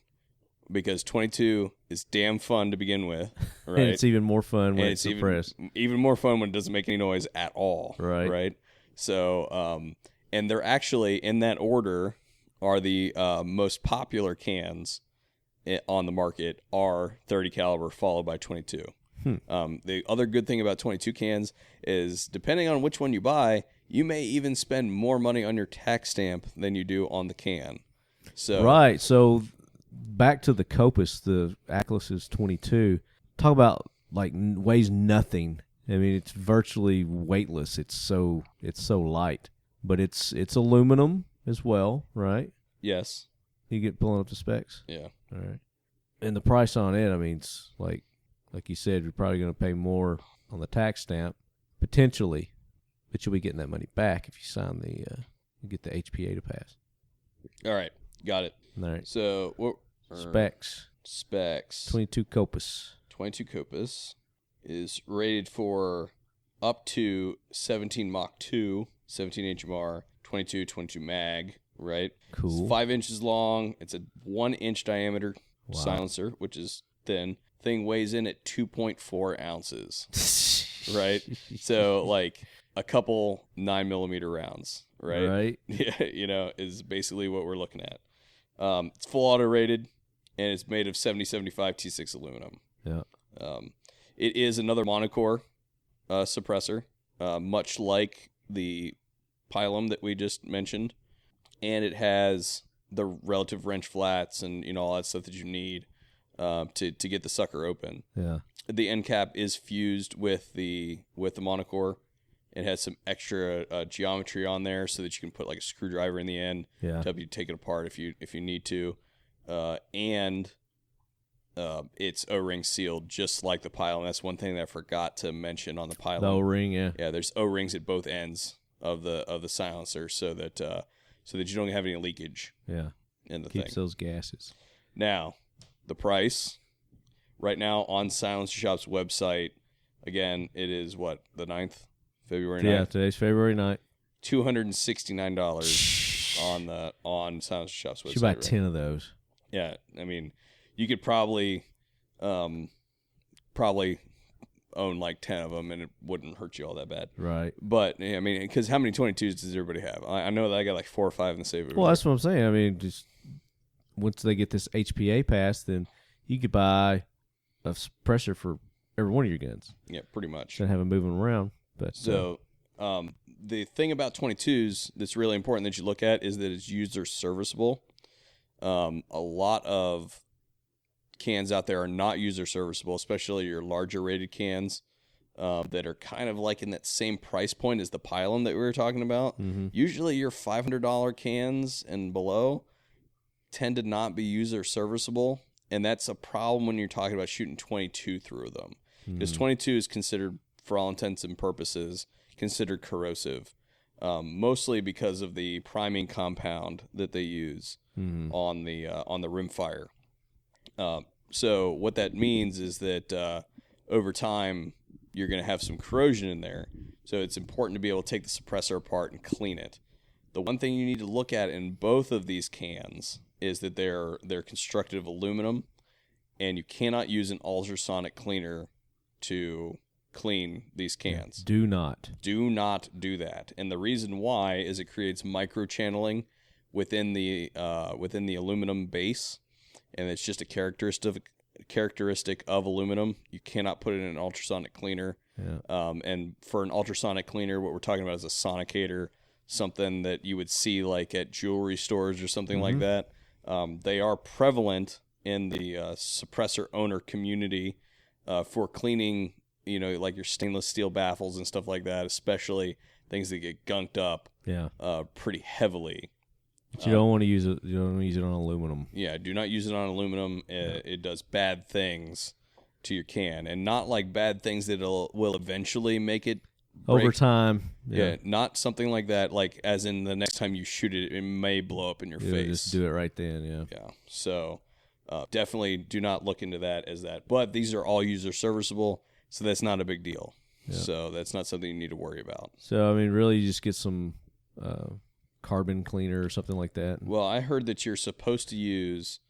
because 22 is damn fun to begin with, right? And it's even more fun when it's suppressed. Even more fun when it doesn't make any noise at all, right? Right. So, and they're actually in that order are the most popular cans on the market are 30 caliber followed by 22. The other good thing about 22 cans is depending on which one you buy, you may even spend more money on your tax stamp than you do on the can. So right. So back to the Copus, the Ackless 22. Talk about like weighs nothing. I mean, it's virtually weightless. It's so light, but it's aluminum as well, right? Yes. You get pulling up the specs. Yeah. All right. And the price on it, I mean, it's like you said, you're probably going to pay more on the tax stamp potentially, but you'll be getting that money back if you sign you get the HPA to pass. All right. Got it. All right. So what specs? 22 Copus. 22 Copus is rated for up to 17 Mach 2, 17 HMR, 22 mag, right? Cool. It's 5 inches long. It's a 1 inch diameter silencer, which is thin. Thing weighs in at 2.4 ounces, right? So like a couple 9mm rounds, right? Right. Yeah, is basically what we're looking at. It's full auto rated, and it's made of 7075 T6 aluminum. Yeah. It is another monocore suppressor, much like the Pilum that we just mentioned, and it has the relative wrench flats and all that stuff that you need to get the sucker open. Yeah. The end cap is fused with the monocore. It has some extra geometry on there so that you can put like a screwdriver in the end to help you take it apart if you need to. And it's O-ring sealed just like the pylon. That's one thing that I forgot to mention on the pylon. The O-ring, yeah. Yeah, there's O-rings at both ends of the silencer so that you don't have any leakage Yeah. in the Keeps thing. those gases. Now, the price right now on Silencer Shop's website, again, it is what, the 9th? February 9th? Yeah, today's February 9th. $269 on Silencer Shop's website. Should buy right? 10 of those. Yeah, I mean, you could probably own like 10 of them and it wouldn't hurt you all that bad. Right. But, I mean, because how many 22s does everybody have? I know that I got like 4 or 5 in the save. Well, that's what I'm saying. I mean, just once they get this HPA passed, then you could buy a suppressor for every one of your guns. Yeah, pretty much. Instead of having moving around. But So, the thing about 22s that's really important that you look at is that it's user serviceable. A lot of cans out there are not user serviceable, especially your larger rated cans that are kind of like in that same price point as the pylon that we were talking about. Mm-hmm. Usually your $500 cans and below tend to not be user serviceable, and that's a problem when you're talking about shooting 22 through them. Because 22 is considered, for all intents and purposes, considered corrosive, mostly because of the priming compound that they use on the rimfire. So what that means is that over time you're going to have some corrosion in there. So it's important to be able to take the suppressor apart and clean it. The one thing you need to look at in both of these cans is that they're constructed of aluminum, and you cannot use an ultrasonic cleaner to clean these cans. Do not. Do not do that. And the reason why is it creates microchanneling within the aluminum base, and it's just a characteristic of aluminum. You cannot put it in an ultrasonic cleaner. Yeah. And for an ultrasonic cleaner, what we're talking about is a sonicator, something that you would see like at jewelry stores or something like that. They are prevalent in the suppressor owner community for cleaning, like your stainless steel baffles and stuff like that, especially things that get gunked up Yeah. pretty heavily. But you don't want to use it. You don't want to use it on aluminum. Yeah, do not use it on aluminum. It does bad things to your can, and not like bad things that will eventually make it break. Over time. Yeah, not something like that. Like as in the next time you shoot it, it may blow up in your face. Just do it right then. Yeah. Yeah, so definitely do not look into that as that. But these are all user serviceable, so that's not a big deal. Yeah. So that's not something you need to worry about. So I mean, really, you just get some carbon cleaner or something like that. Well, I heard that you're supposed to use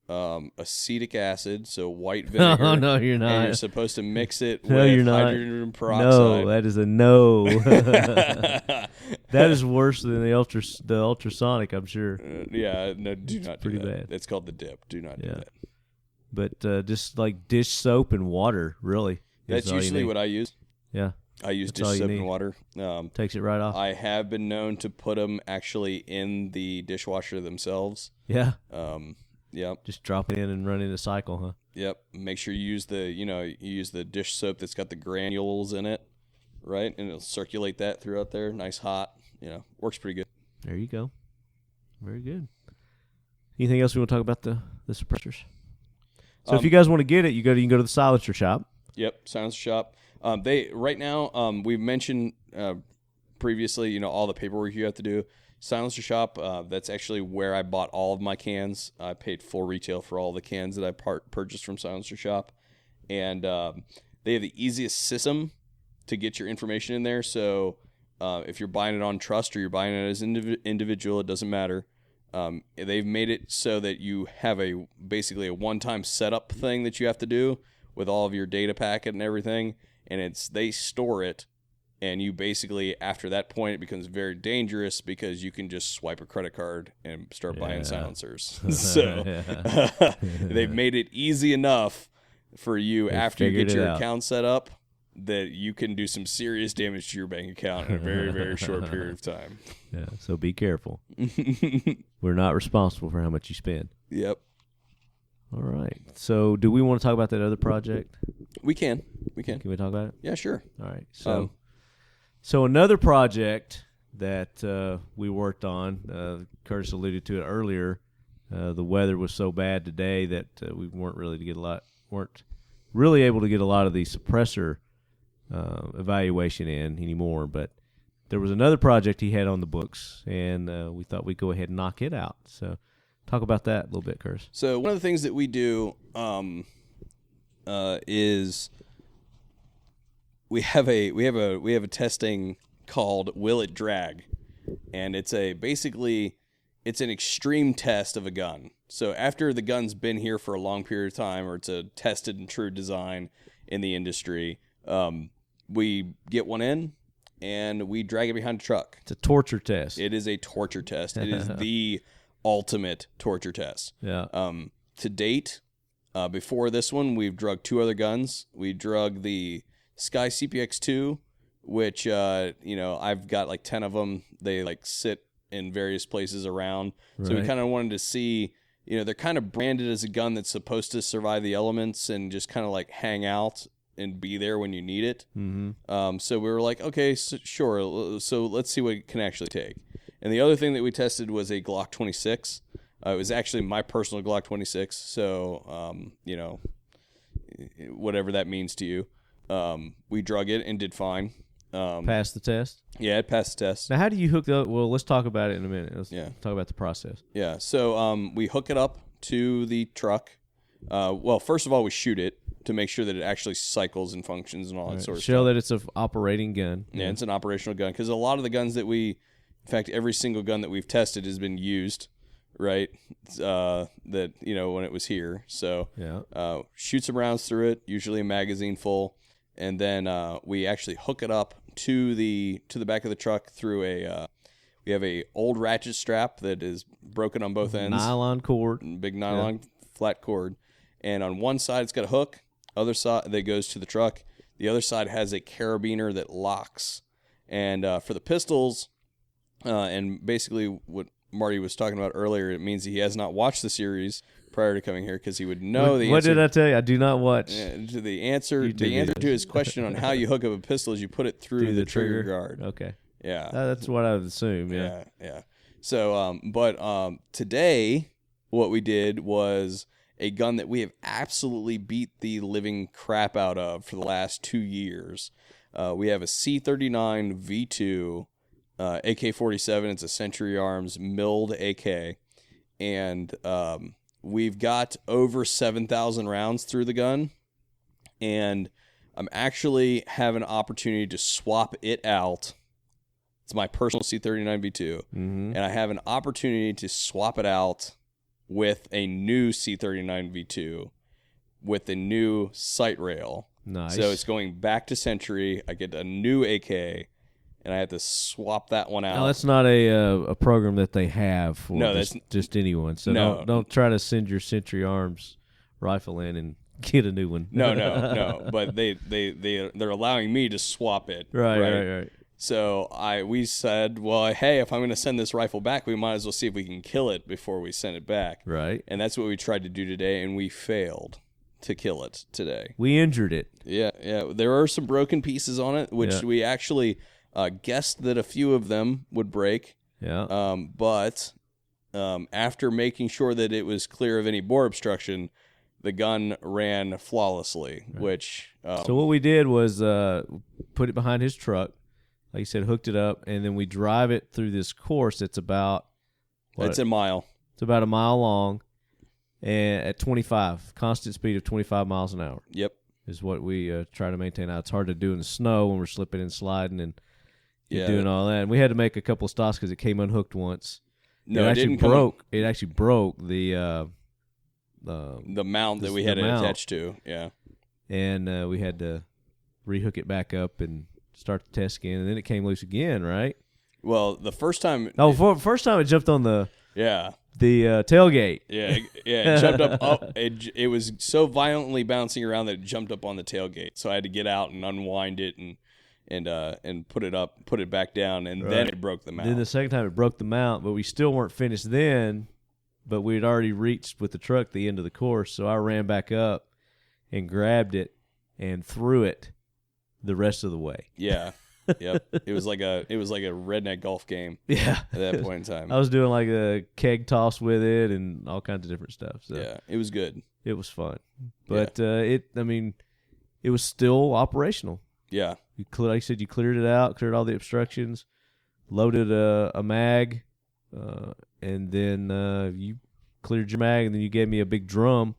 acetic acid, so white vinegar. Oh, no, you're not. And you're supposed to mix it No, with you're not. hydrogen peroxide. No, that is a no. That is worse than the ultrasonic, I'm sure. Yeah, no, do not do pretty that. bad. It's called the dip. Do not do Yeah. that. But just like dish soap and water, really. That's is all you usually need. what I use. Yeah, I use That's all dish you soap need. and water. takes it right off. I have been known to put them actually in the dishwasher themselves. Yeah, Yep. just drop it in and run in the cycle, huh? Yep. Make sure you use the dish soap that's got the granules in it, right? And it'll circulate that throughout there. Nice hot. Works pretty good. There you go. Very good. Anything else we want to talk about the suppressors? So if you guys want to get it, you can go to the Silencer Shop. Yep, Silencer Shop. They right now, we've mentioned previously, all the paperwork you have to do. Silencer Shop, that's actually where I bought all of my cans. I paid full retail for all the cans that I purchased from Silencer Shop. And they have the easiest system to get your information in there. So if you're buying it on trust or you're buying it as individual, it doesn't matter. They've made it so that you have basically a one-time setup thing that you have to do with all of your data packet and everything. And they store it. And you basically, after that point, it becomes very dangerous because you can just swipe a credit card and start buying silencers. So they've made it easy enough for you after you get your account set up that you can do some serious damage to your bank account in a very, very short period of time. Yeah, so be careful. We're not responsible for how much you spend. Yep. All right. So do we want to talk about that other project? We can. Can we talk about it? Yeah, sure. All right. So another project that we worked on, Curtis alluded to it earlier, The weather was so bad today that we weren't really able to get a lot of the suppressor evaluation in anymore. But there was another project he had on the books, and we thought we'd go ahead and knock it out. So talk about that a little bit, Curtis. So one of the things that we do is we have a testing called Will It Drag, and it's an extreme test of a gun. So after the gun's been here for a long period of time, or it's a tested and true design in the industry, we get one in and we drag it behind a truck. It's a torture test. It is a torture test. It is the ultimate torture test. Yeah. To date, before this one, we've drugged 2 other guns. We drug the Sky CPX-2, which I've got like 10 of them. They like sit in various places around. Right. So we kind of wanted to see, they're kind of branded as a gun that's supposed to survive the elements and just kind of like hang out and be there when you need it. Mm-hmm. So we were like, okay, so, sure. So let's see what it can actually take. And the other thing that we tested was a Glock 26. It was actually my personal Glock 26. So, whatever that means to you. We drug it and did fine. Passed the test? Yeah, it passed the test. Now, how do you hook up? Well, let's talk about it in a minute. Let's talk about the process. Yeah, so we hook it up to the truck. Well, first of all, we shoot it to make sure that it actually cycles and functions and all that sort of stuff. Show that it's an operating gun. Yeah, it's an operational gun. Because a lot of the guns that in fact, every single gun that we've tested has been used, right? When it was here. So shoot some rounds through it, usually a magazine full. And then we actually hook it up to the back of the truck through we have a old ratchet strap that is broken on both ends. Nylon cord. Big nylon flat cord. And on one side it's got a hook, other side that goes to the truck. The other side has a carabiner that locks. And for the pistols, and basically what Marty was talking about earlier, it means he has not watched the series prior to coming here because he would know the answer. What did I tell you? I do not watch. The answer to his question on how you hook up a pistol is you put it through the trigger guard. Okay. Yeah. That's what I would assume. Yeah. So, today what we did was a gun that we have absolutely beat the living crap out of for the last 2 years. We have a C39 V2 AK-47. It's a Century Arms milled AK, and we've got over 7,000 rounds through the gun, and I'm actually having an opportunity to swap it out. It's my personal C39 V2, and I have an opportunity to swap it out with a new C39 V2 with a new sight rail. Nice. So it's going back to Century. I get a new AK, and I have to swap that one out. No, that's not a program that they have for that's just anyone. So don't try to send your Century Arms rifle in and get a new one. No. But they're allowing me to swap it. Right. So we said, well, hey, if I'm going to send this rifle back, we might as well see if we can kill it before we send it back. Right. And that's what we tried to do today, and we failed to kill it today. We injured it. Yeah. There are some broken pieces on it, which we actually guessed that a few of them would break. Yeah. But after making sure that it was clear of any bore obstruction, the gun ran flawlessly, which... so what we did was put it behind his truck, like you said, hooked it up, and then we drive it through this course that's about... It's a mile. It's about a mile long, and at 25, constant speed of 25 miles an hour. Yep. Is what we try to maintain. Now, it's hard to do in the snow when we're slipping and sliding and doing all that. And we had to make a couple of stops because it came unhooked once. No, it actually broke. It actually broke the mount that we had it attached to. Yeah. And we had to rehook it back up and start the test again, and then it came loose again, right? Well, the first time... first time it jumped on the tailgate. Yeah, it jumped up. It was so violently bouncing around that it jumped up on the tailgate. So I had to get out and unwind it and put it back down, and then it broke the mount. Then the second time it broke the mount, but we still weren't finished then, but we had already reached with the truck the end of the course, so I ran back up and grabbed it and threw it the rest of the way. Yeah. Yep. It was like a redneck golf game Yeah. at that point in time. I was doing like a keg toss with it and all kinds of different stuff. So Yeah, it was good. it was fun. But it was still operational. Yeah. Like I said, you cleared it out, cleared all the obstructions, loaded a mag, and then you cleared your mag, and then you gave me a big drum,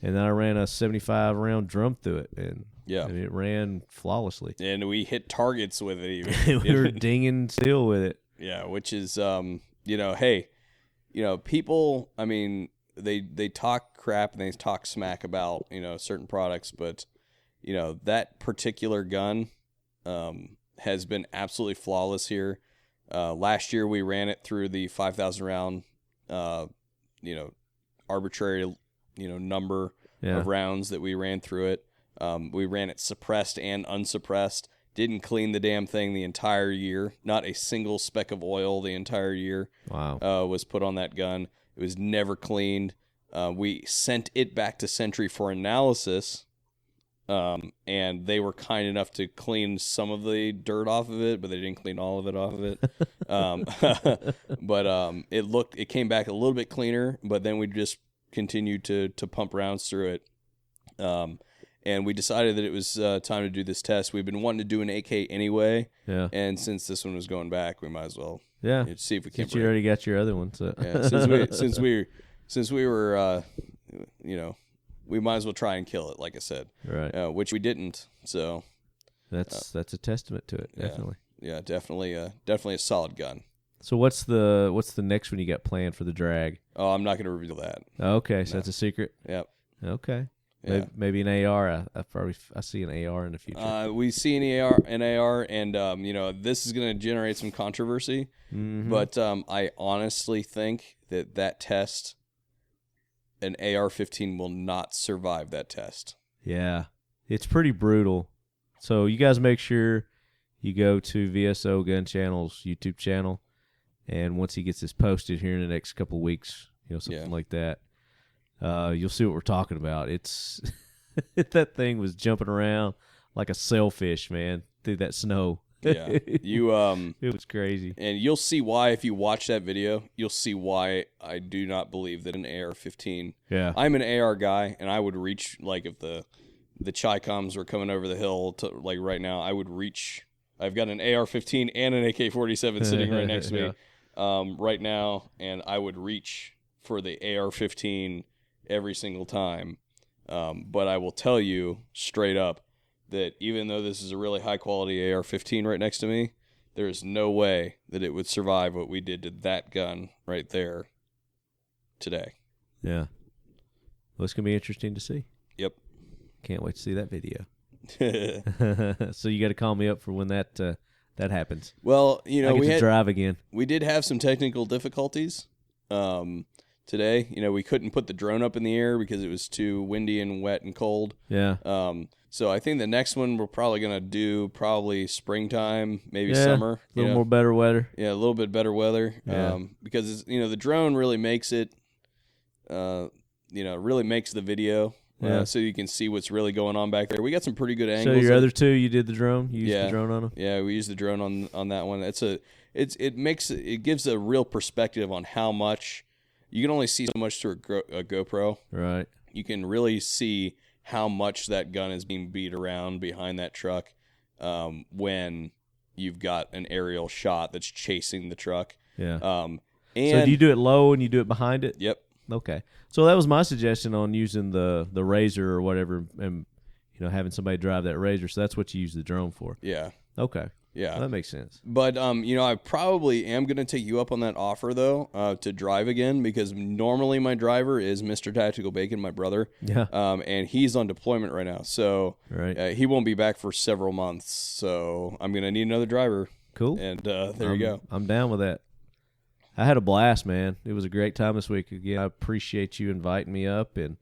and then I ran a 75 round drum through it, and it ran flawlessly. And we hit targets with it even. We were dinging still with it. Yeah, which is hey, people, I mean, they talk crap and they talk smack about, certain products, but that particular gun has been absolutely flawless here. Last year we ran it through the 5,000 round arbitrary number of rounds that we ran through it. We ran it suppressed and unsuppressed. Didn't clean the damn thing the entire year. Not a single speck of oil the entire year. Wow. Was put on that gun. It was never cleaned. We sent it back to Sentry for analysis, and they were kind enough to clean some of the dirt off of it, but they didn't clean all of it off of it. But it came back a little bit cleaner, but then we just continued to pump rounds through it. And we decided that it was time to do this test. We've been wanting to do an AK anyway, and since this one was going back, we might as well see if we can. Since you already got your other one, so since we were we might as well try and kill it, like I said, right? Which we didn't. So that's a testament to it, definitely. Yeah, definitely a solid gun. So what's the next one you got planned for the drag? Oh, I'm not going to reveal that. Okay, so that's a secret. Yep. Okay. Yeah. Maybe an AR. I see an AR in the future. We see an AR, and this is going to generate some controversy. Mm-hmm. But I honestly think that test, an AR-15 will not survive that test. Yeah, it's pretty brutal. So you guys make sure you go to VSO Gun Channel's YouTube channel, and once he gets this posted here in the next couple of weeks, something like that. You'll see what we're talking about. It's that thing was jumping around like a sailfish, man, through that snow. Yeah, it was crazy. And you'll see why if you watch that video. You'll see why I do not believe that an AR-15. Yeah, I'm an AR guy, and I would reach, like, if the Chi-Coms were coming over the hill to, like, right now, I would reach. I've got an AR-15 and an AK-47 sitting right next to me right now, and I would reach for the AR-15 every single time. But I will tell you straight up that even though this is a really high quality AR-15 right next to me, there is no way that it would survive what we did to that gun right there today. Yeah. Well, it's going to be interesting to see. Yep. Can't wait to see that video. So you got to call me up for when that happens. Well, I get to drive again. We did have some technical difficulties. Today, we couldn't put the drone up in the air because it was too windy and wet and cold. Yeah. So I think the next one we're probably going to do springtime, maybe summer. A little more better weather. Yeah, a little bit better weather. Yeah. Because the drone really makes it, really makes the video. Yeah. So you can see what's really going on back there. We got some pretty good angles. So your other two, you did the drone? You used the drone on them? Yeah, we used the drone on that one. It gives a real perspective on how much. You can only see so much through a GoPro. Right. You can really see how much that gun is being beat around behind that truck when you've got an aerial shot that's chasing the truck. Yeah. And so do you do it low and you do it behind it? Yep. Okay. So that was my suggestion on using the Razor or whatever, and having somebody drive that Razor. So that's what you use the drone for. Yeah. Okay. Yeah. Well, that makes sense. But, I probably am going to take you up on that offer, though, to drive again, because normally my driver is Mr. Tactical Bacon, my brother. Yeah. And he's on deployment right now. So right. He won't be back for several months. So I'm going to need another driver. Cool. And there you go. I'm down with that. I had a blast, man. It was a great time this week. Again, I appreciate you inviting me up, and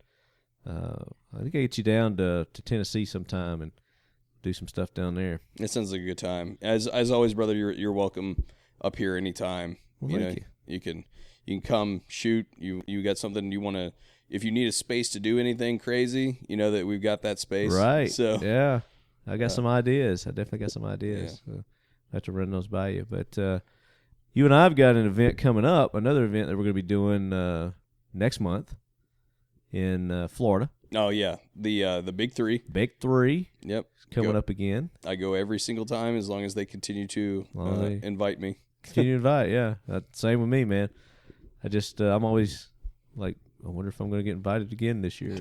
I think I get you down to Tennessee sometime and do some stuff down there. It sounds like a good time. As always, brother, you're welcome up here anytime. Well, thank you. You can come shoot. You got something you want to. If you need a space to do anything crazy, that we've got that space. Right. So yeah. I got some ideas. I definitely got some ideas. So I have to run those by you. But you and I have got an event coming up, another event that we're going to be doing next month in Florida. Oh yeah, the Big Three. Big Three. Yep, coming up again. I go every single time as long as they continue to invite me. Continue to invite, yeah. Same with me, man. I just I'm always like, I wonder if I'm going to get invited again this year.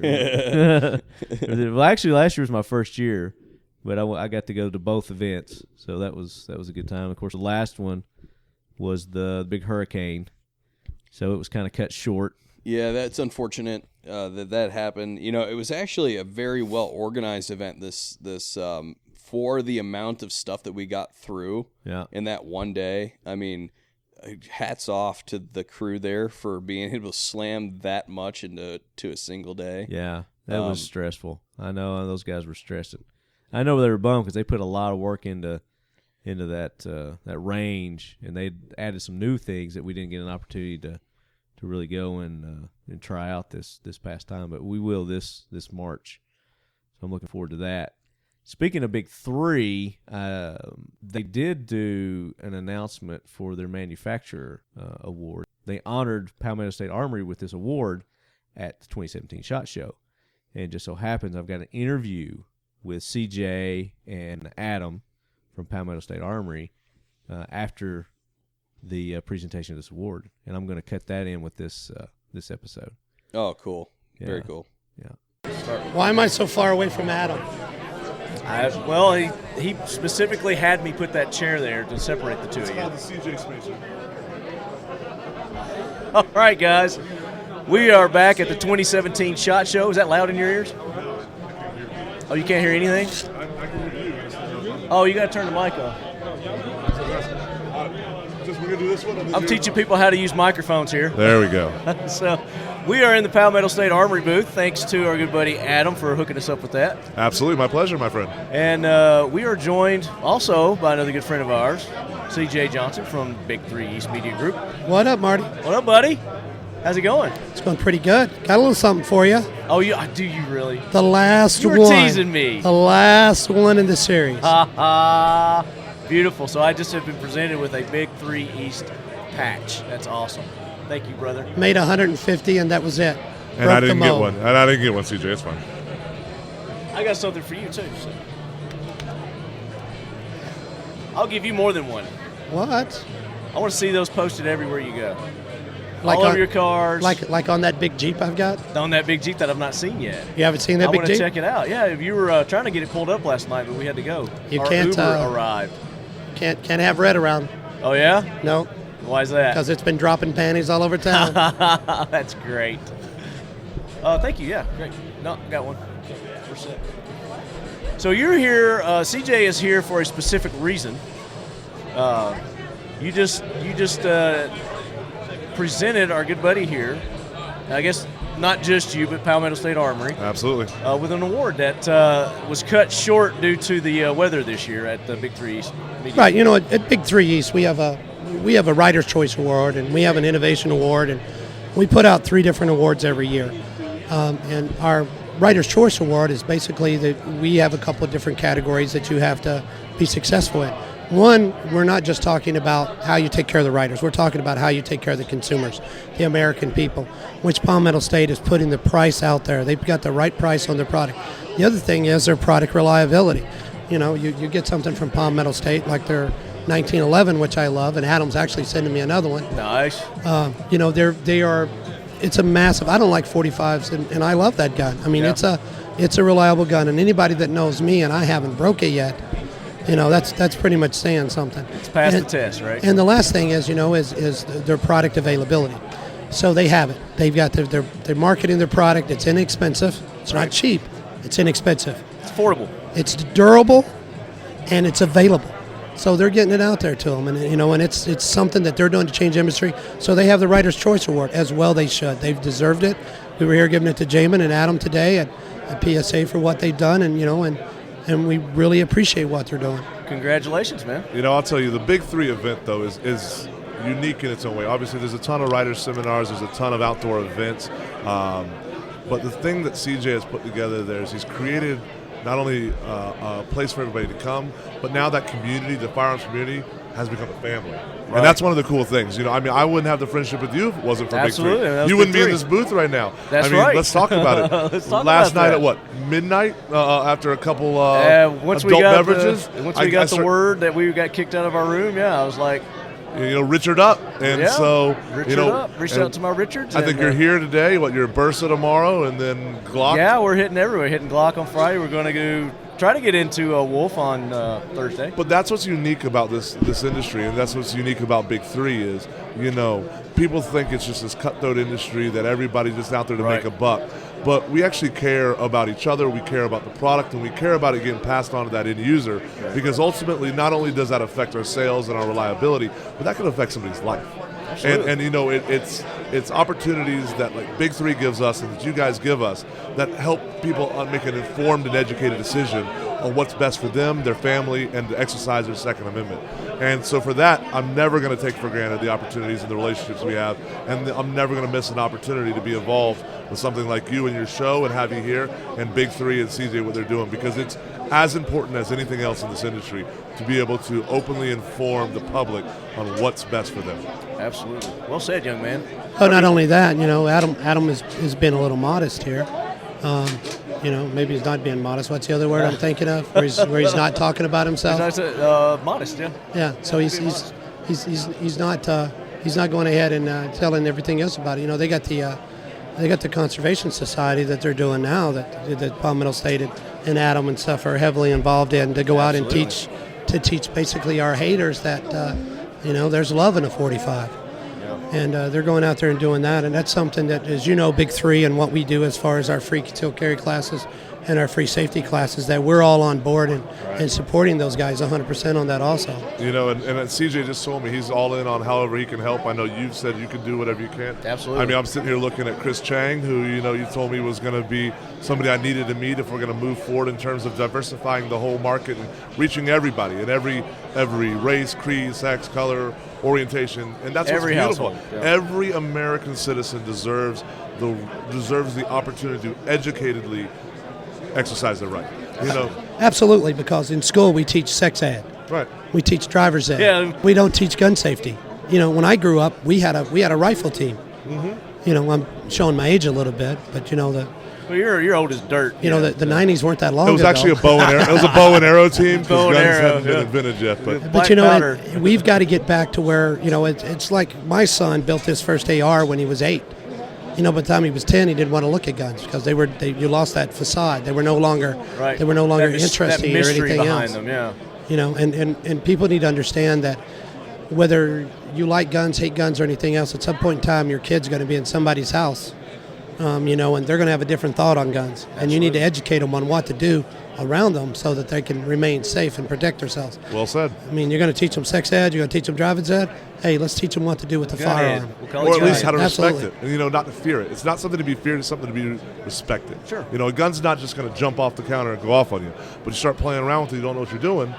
Well, actually, last year was my first year, but I got to go to both events, so that was a good time. Of course, the last one was the big hurricane, so it was kind of cut short. Yeah, that's unfortunate that happened. You know, it was actually a very well organized event. This for the amount of stuff that we got through in that one day. I mean, hats off to the crew there for being able to slam that much into a single day. Yeah, that was stressful. I know those guys were stressing. I know they were bummed because they put a lot of work into that range, and they added some new things that we didn't get an opportunity to really go and try out this past time, but we will this March. So I'm looking forward to that. Speaking of Big Three, they did do an announcement for their manufacturer award. They honored Palmetto State Armory with this award at the 2017 SHOT Show. And it just so happens I've got an interview with CJ and Adam from Palmetto State Armory after the presentation of this award, and I'm going to cut that in with this episode. Oh, cool! Yeah. Very cool. Yeah. Why am I so far away from Adam? Well, he specifically had me put that chair there to separate the two of you. It's called the CJ Spacer. All right, guys. We are back at the 2017 SHOT Show. Is that loud in your ears? Oh, you can't hear anything? I can hear you. Oh, you got to turn the mic on. Just we're going to do this one? I'm teaching people how to use microphones here. There we go. So we are in the Palmetto State Armory booth, thanks to our good buddy Adam for hooking us up with that. Absolutely. My pleasure, my friend. And we are joined also by another good friend of ours, CJ Johnson from Big 3 East Media Group. What up, Marty? What up, buddy? How's it going? It's going pretty good. Got a little something for you. Oh, do you really? The last You were one. teasing me. The last one in the series. Ha ha. Beautiful. So I just have been presented with a Big 3 East patch. That's awesome. Thank you, brother. Made 150, and that was it. And Broke I the didn't get mold. one. And I didn't get one, CJ. It's fine. I got something for you, too. So. I'll give you more than one. What? I want to see those posted everywhere you go. Like All on over your cars. Like on that big Jeep I've got? on that big Jeep that I've not seen yet. You haven't seen that I big want to Jeep? check it out. Yeah, if you were trying to get it pulled up last night, but we had to go. You Our can't, Uber arrived. Can't have red around. Oh, yeah? No, Why is that? because it's been dropping panties all over town. That's great. Thank you. Yeah, great. No, got one. Okay, we're set. So you're here. CJ is here for a specific reason. You just presented our good buddy here. I guess not just you, but Palmetto State Armory, Absolutely. with an award that was cut short due to the weather this year at the Big 3 East. Media. Right. You know, at Big 3 East, we have a Writer's Choice Award, and we have an Innovation Award, and we put out 3 different awards every year. And our Writer's Choice Award is basically that we have a couple of different categories that you have to be successful in. One, we're not just talking about how you take care of the writers. We're talking about how you take care of the consumers, the American people, which Palmetto State is putting the price out there. They've got the right price on their product. The other thing is their product reliability. You know, you get something from Palmetto State like their 1911, which I love, and Adam's actually sending me another one. Nice. You know, it's a massive. I don't like 45s, and I love that gun. I mean, Yeah. it's a reliable gun, and anybody that knows me and I haven't broke it yet, you know, that's pretty much saying something. It's passed And- the test, right? And the last thing is, you know, is their product availability. So they have it. They've got they're marketing their product. It's inexpensive. It's not cheap. It's inexpensive. It's affordable. It's durable, and it's available. So they're getting it out there to them, and you know, and it's something that they're doing to change industry. So they have the Writer's Choice Award as well. They should. They've deserved it. We were here giving it to Jamin and Adam today at PSA for what they've done, and you know, and we really appreciate what they're doing. Congratulations, man. You know, I'll tell you, the Big 3 event, though, is unique in its own way. Obviously, there's a ton of writers' seminars. There's a ton of outdoor events. But the thing that CJ has put together there is he's created not only a place for everybody to come, but now that community, the firearms community, has become a family. Right. And that's one of the cool things. I mean, I wouldn't have the friendship with you if it wasn't for Absolutely, Big that's Three. You wouldn't Big be in Three. this booth right now. That's I mean, right. let's talk about it. Let's talk Last about night that. at what, midnight? After a couple Once adult we got beverages? once we got the word that we got kicked out of our room, I was like, Richard up. And yeah, so, Richard up. Reached out to my Richards. I think and, you're here today. You're Bursa tomorrow, and then Glock. Yeah, we're hitting everywhere. Hitting Glock on Friday. We're going to try to get into a Wolf on Thursday. But that's what's unique about this industry, and that's what's unique about Big Three is, people think it's just this cutthroat industry that everybody's just out there to Right. make a buck. But we actually care about each other, we care about the product, and we care about it getting passed on to that end user, because ultimately not only does that affect our sales and our reliability, but that can affect somebody's life. And it's opportunities that like Big Three gives us and that you guys give us that help people make an informed and educated decision on what's best for them, their family, and to exercise their Second Amendment. And so for that, I'm never going to take for granted the opportunities and the relationships we have, and I'm never going to miss an opportunity to be involved with something like you and your show and have you here, and Big Three and CJ what they're doing, because it's as important as anything else in this industry to be able to openly inform the public on what's best for them. Absolutely. Well said, young man. Oh, not only that, Adam has been a little modest here. Maybe he's not being modest. What's the other word I'm thinking of? Where he's not talking about himself. Modest, yeah. Yeah. So he's not going ahead and telling everything else about it. They got the conservation society that they're doing now that Palmetto State and Adam and stuff are heavily involved in, to go out and teach basically our haters that there's love in a 45. And they're going out there and doing that, and that's something that, as Big Three and what we do as far as our free concealed carry classes and our free safety classes, that we're all on board and supporting those guys 100% on that also. And CJ just told me he's all in on however he can help. I know you've said you can do whatever you can. Absolutely. I mean, I'm sitting here looking at Chris Chang, who you told me was going to be somebody I needed to meet if we're going to move forward in terms of diversifying the whole market and reaching everybody in every race, creed, sex, color, orientation, and that's Every what's beautiful. household, yeah. Every American citizen deserves the opportunity to educatedly exercise their right. Absolutely, because in school we teach sex ed. Right. We teach driver's ed. Yeah. We don't teach gun safety. When I grew up, we had a rifle team. Mm-hmm. I'm showing my age a little bit, but Well, you're old as dirt. the 90s weren't that long It was ago. actually a bow and arrow. It was a bow and arrow team because Bow and guns arrow, hadn't been yeah. invented yet. But Black But powder. we've got to get back to where it's like my son built his first AR when he was 8. By the time he was 10, he didn't want to look at guns because you lost that facade. They were no longer Right. they were no longer That interesting or mystery anything behind else. them, yeah. And people need to understand that whether you like guns, hate guns, or anything else, at some point in time, your kid's going to be in somebody's house, and they're going to have a different thought on guns. And you need to educate them on what to do around them so that they can remain safe and protect themselves. well said. I mean, you're going to teach them sex ed, you're going to teach them driver's ed. Hey, let's teach them what to do with the Gun ed. firearm. We'll call it Or at gun least ed. how to respect Absolutely. it, and not to fear it. It's not something to be feared; it's something to be respected. Sure. A gun's not just going to jump off the counter and go off on you. But you start playing around with it, you don't know what you're doing.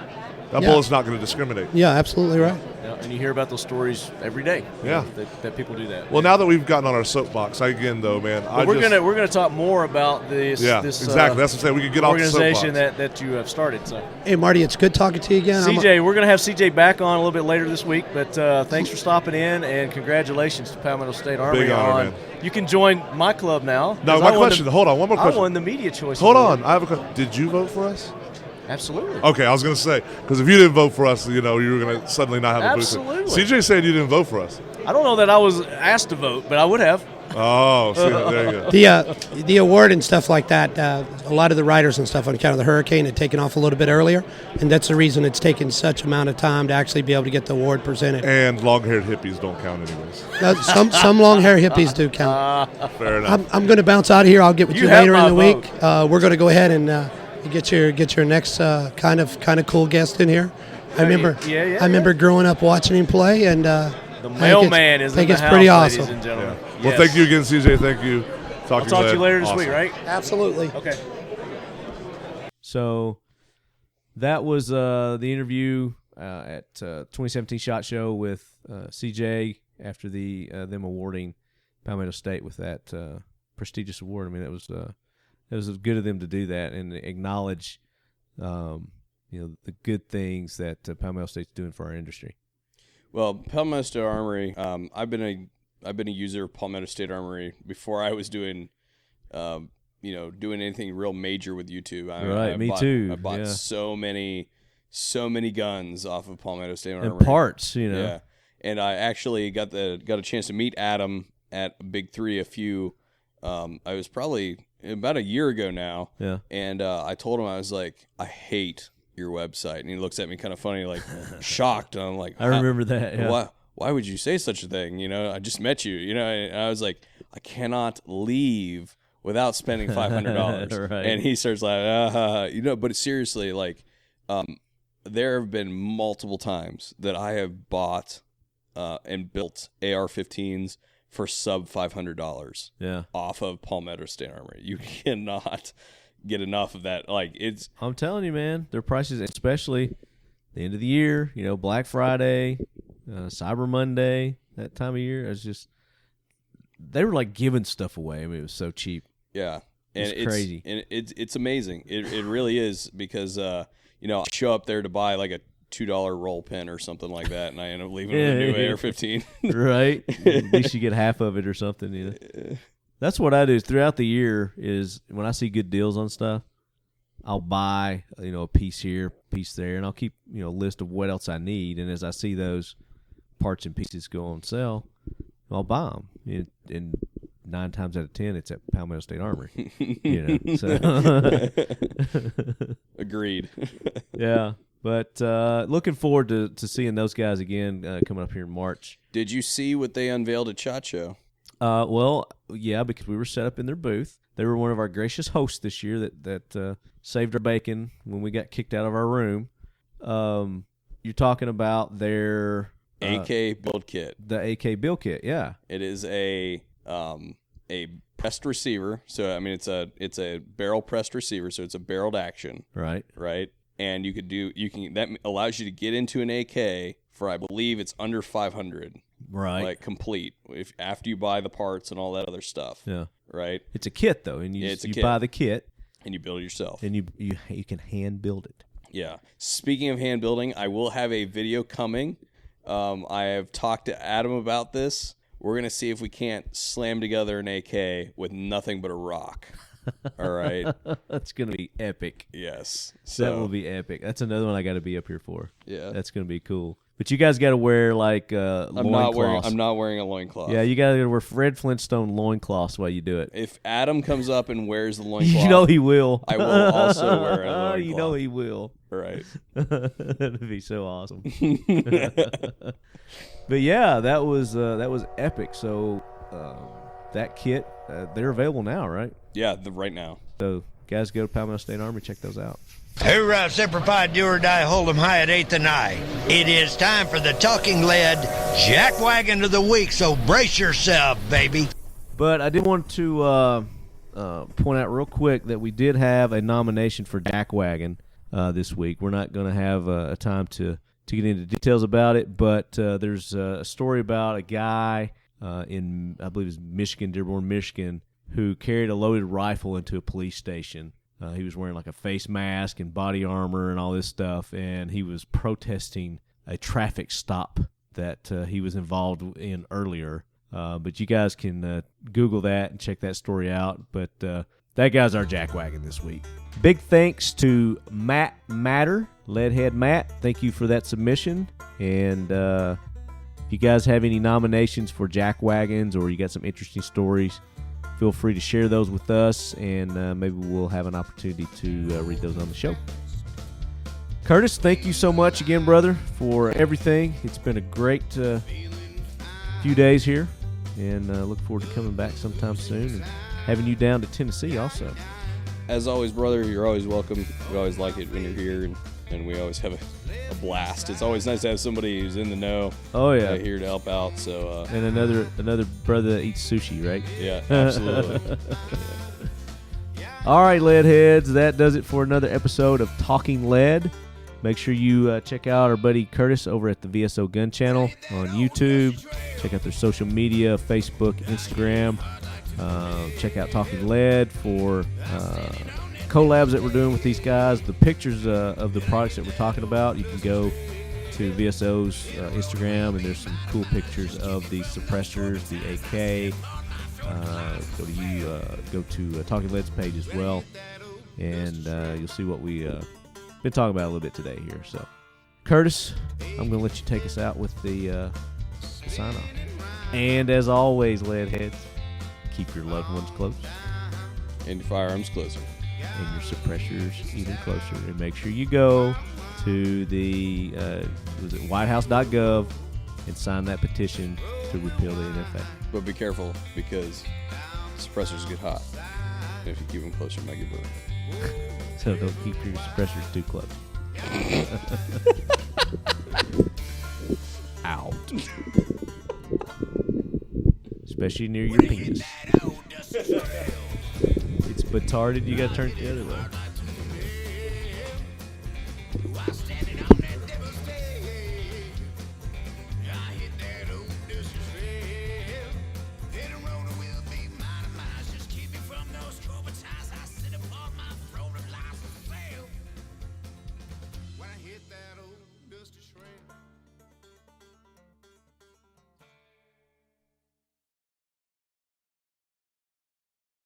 That Yeah. bullet's not going to discriminate. Yeah, absolutely right. Yeah, and you hear about those stories every day. Yeah. That people do that. Well, now that we've gotten on our soapbox, we're gonna talk more about this. Yeah, this, exactly. That's what I'm saying. We could get off the organization soapbox. that you have started. So. Hey, Marty, it's good talking to you again. CJ, we're going to have CJ back on a little bit later this week, but thanks for stopping in, and congratulations to Palmetto State Army. Big honor, man. You can join my club now. Now, 'cause my I won question. the- Hold on, one more I question. won the media choice. Hold award. on, I have a question. Did you vote for us? Absolutely. Okay, I was going to say, because if you didn't vote for us, you were going to suddenly not have a booth. Absolutely. CJ said you didn't vote for us. I don't know that I was asked to vote, but I would have. Oh, see, there you go. The award and stuff like that, a lot of the riders and stuff on account of the hurricane had taken off a little bit earlier, and that's the reason it's taken such amount of time to actually be able to get the award presented. And long-haired hippies don't count anyways. Some long hair hippies do count. Fair enough. I'm going to bounce out of here. I'll get with You you have later in my the vote. week. We're going to go ahead and get your next kind of cool guest in here. I remember growing up watching him play, and The mailman is in think the it's house, pretty ladies awesome. and gentlemen. Well, Yes. thank you again, CJ. Thank you. I'll talk to you later this Awesome. week, right? Absolutely. Okay. So that was the interview at 2017 SHOT Show with CJ after them awarding Palmetto State with that prestigious award. I mean, it was it was good of them to do that and acknowledge, the good things that Palmetto State's doing for our industry. Well, Palmetto State Armory. I've been a user of Palmetto State Armory before I was doing, doing anything real major with YouTube. Me too. I bought so many guns off of Palmetto State Armory And parts, Yeah, and I actually got a chance to meet Adam at Big 3 I was probably about a year ago now. Yeah. And I told him, I was like, I hate your website. And he looks at me kind of funny, like shocked. And I'm like, I remember that. Yeah. Why would you say such a thing? I just met you, and I was like, I cannot leave without spending $500. Right. And he starts like, but seriously, like, there have been multiple times that I have bought and built AR-15s for sub $500 off of Palmetto State Armory. You cannot get enough of that. Like, I'm telling you, man, their prices, especially the end of the year, Black Friday, Cyber Monday, that time of year, they were like giving stuff away. I mean, it was so cheap. Yeah. And it's crazy. And it's amazing. It really is, because, I show up there to buy like a $2 roll pin or something like that, and I end up leaving with a new AR-15. Right. At least you get half of it or something. That's what I do throughout the year. Is when I see good deals on stuff, I'll buy a piece here, piece there, and I'll keep a list of what else I need. And as I see those parts and pieces go on sale, I'll buy them. And 9 times out of 10, it's at Palmetto State Armory. So. Agreed. Yeah. But looking forward to seeing those guys again coming up here in March. Did you see what they unveiled at SHOT Show? Well, yeah, because we were set up in their booth. They were one of our gracious hosts this year that saved our bacon when we got kicked out of our room. You're talking about their AK build kit. The AK build kit, yeah. It is a pressed receiver. So I mean, it's a barrel pressed receiver. So it's a barreled action. Right. And that allows you to get into an AK for, I believe it's under 500. Right. Like complete, after you buy the parts and all that other stuff. Yeah. Right. It's a kit though, and you buy the kit and you build it yourself. And you can hand build it. Yeah. Speaking of hand building, I will have a video coming. I have talked to Adam about this. We're gonna see if we can't slam together an AK with nothing but a rock. All right. That's going to be epic. Yes. That will be epic. That's another one I got to be up here for. Yeah. That's going to be cool. But you guys got to wear like loincloths. I'm not wearing a loincloth. Yeah, you got to wear Fred Flintstone loincloths while you do it. If Adam comes up and wears the loincloth, you know he will. I will also wear a loincloth. You know he will. Right. That'd be so awesome. But yeah, that was epic. So that kit, they're available now, right? Yeah, right now. So guys, go to Palmetto State Armory, check those out. Hoorah, Semper Fi, do or die, hold 'em high at 8th and I. It is time for the talking lead jackwagon of the week, so brace yourself, baby. But I did want to point out real quick that we did have a nomination for jackwagon this week. We're not going to have a time to get into details about it, but there's a story about a guy in, I believe it's Michigan, Dearborn, Michigan, who carried a loaded rifle into a police station. He was wearing like a face mask and body armor and all this stuff, and he was protesting a traffic stop that he was involved in earlier. But you guys can Google that and check that story out. But that guy's our jackwagon this week. Big thanks to Matt Matter, Leadhead Matt. Thank you for that submission. And if you guys have any nominations for jackwagons or you got some interesting stories, feel free to share those with us, and maybe we'll have an opportunity to read those on the show. Curtis, thank you so much again, brother, for everything. It's been a great few days here, and look forward to coming back sometime soon and having you down to Tennessee also. As always, brother, you're always welcome. We always like it when you're here, and we always have a blast. It's always nice to have somebody who's in the know. Oh yeah, here to help out. So and another brother that eats sushi, right? Yeah, absolutely. Yeah. All right, Leadheads, that does it for another episode of Talking Lead. Make sure you check out our buddy Curtis over at the VSO Gun Channel on YouTube. Check out their social media, Facebook, Instagram. Check out Talking Lead for collabs that we're doing with these guys. The pictures of the products that we're talking about, you can go to VSO's Instagram, and there's some cool pictures of the suppressors, the AK. Go to Talking Lead's page as well, and you'll see what we been talking about a little bit today here. So, Curtis, I'm going to let you take us out with the sign off. And as always, Leadheads, keep your loved ones close, And your firearms closer. and your suppressors even closer. And make sure you go to the whitehouse.gov and sign that petition to repeal the NFA. But be careful, because suppressors get hot. And if you keep them closer, you might get burned. So don't keep your suppressors too close. Out. Especially near your penis. It's retarded. You gotta turn it the other way.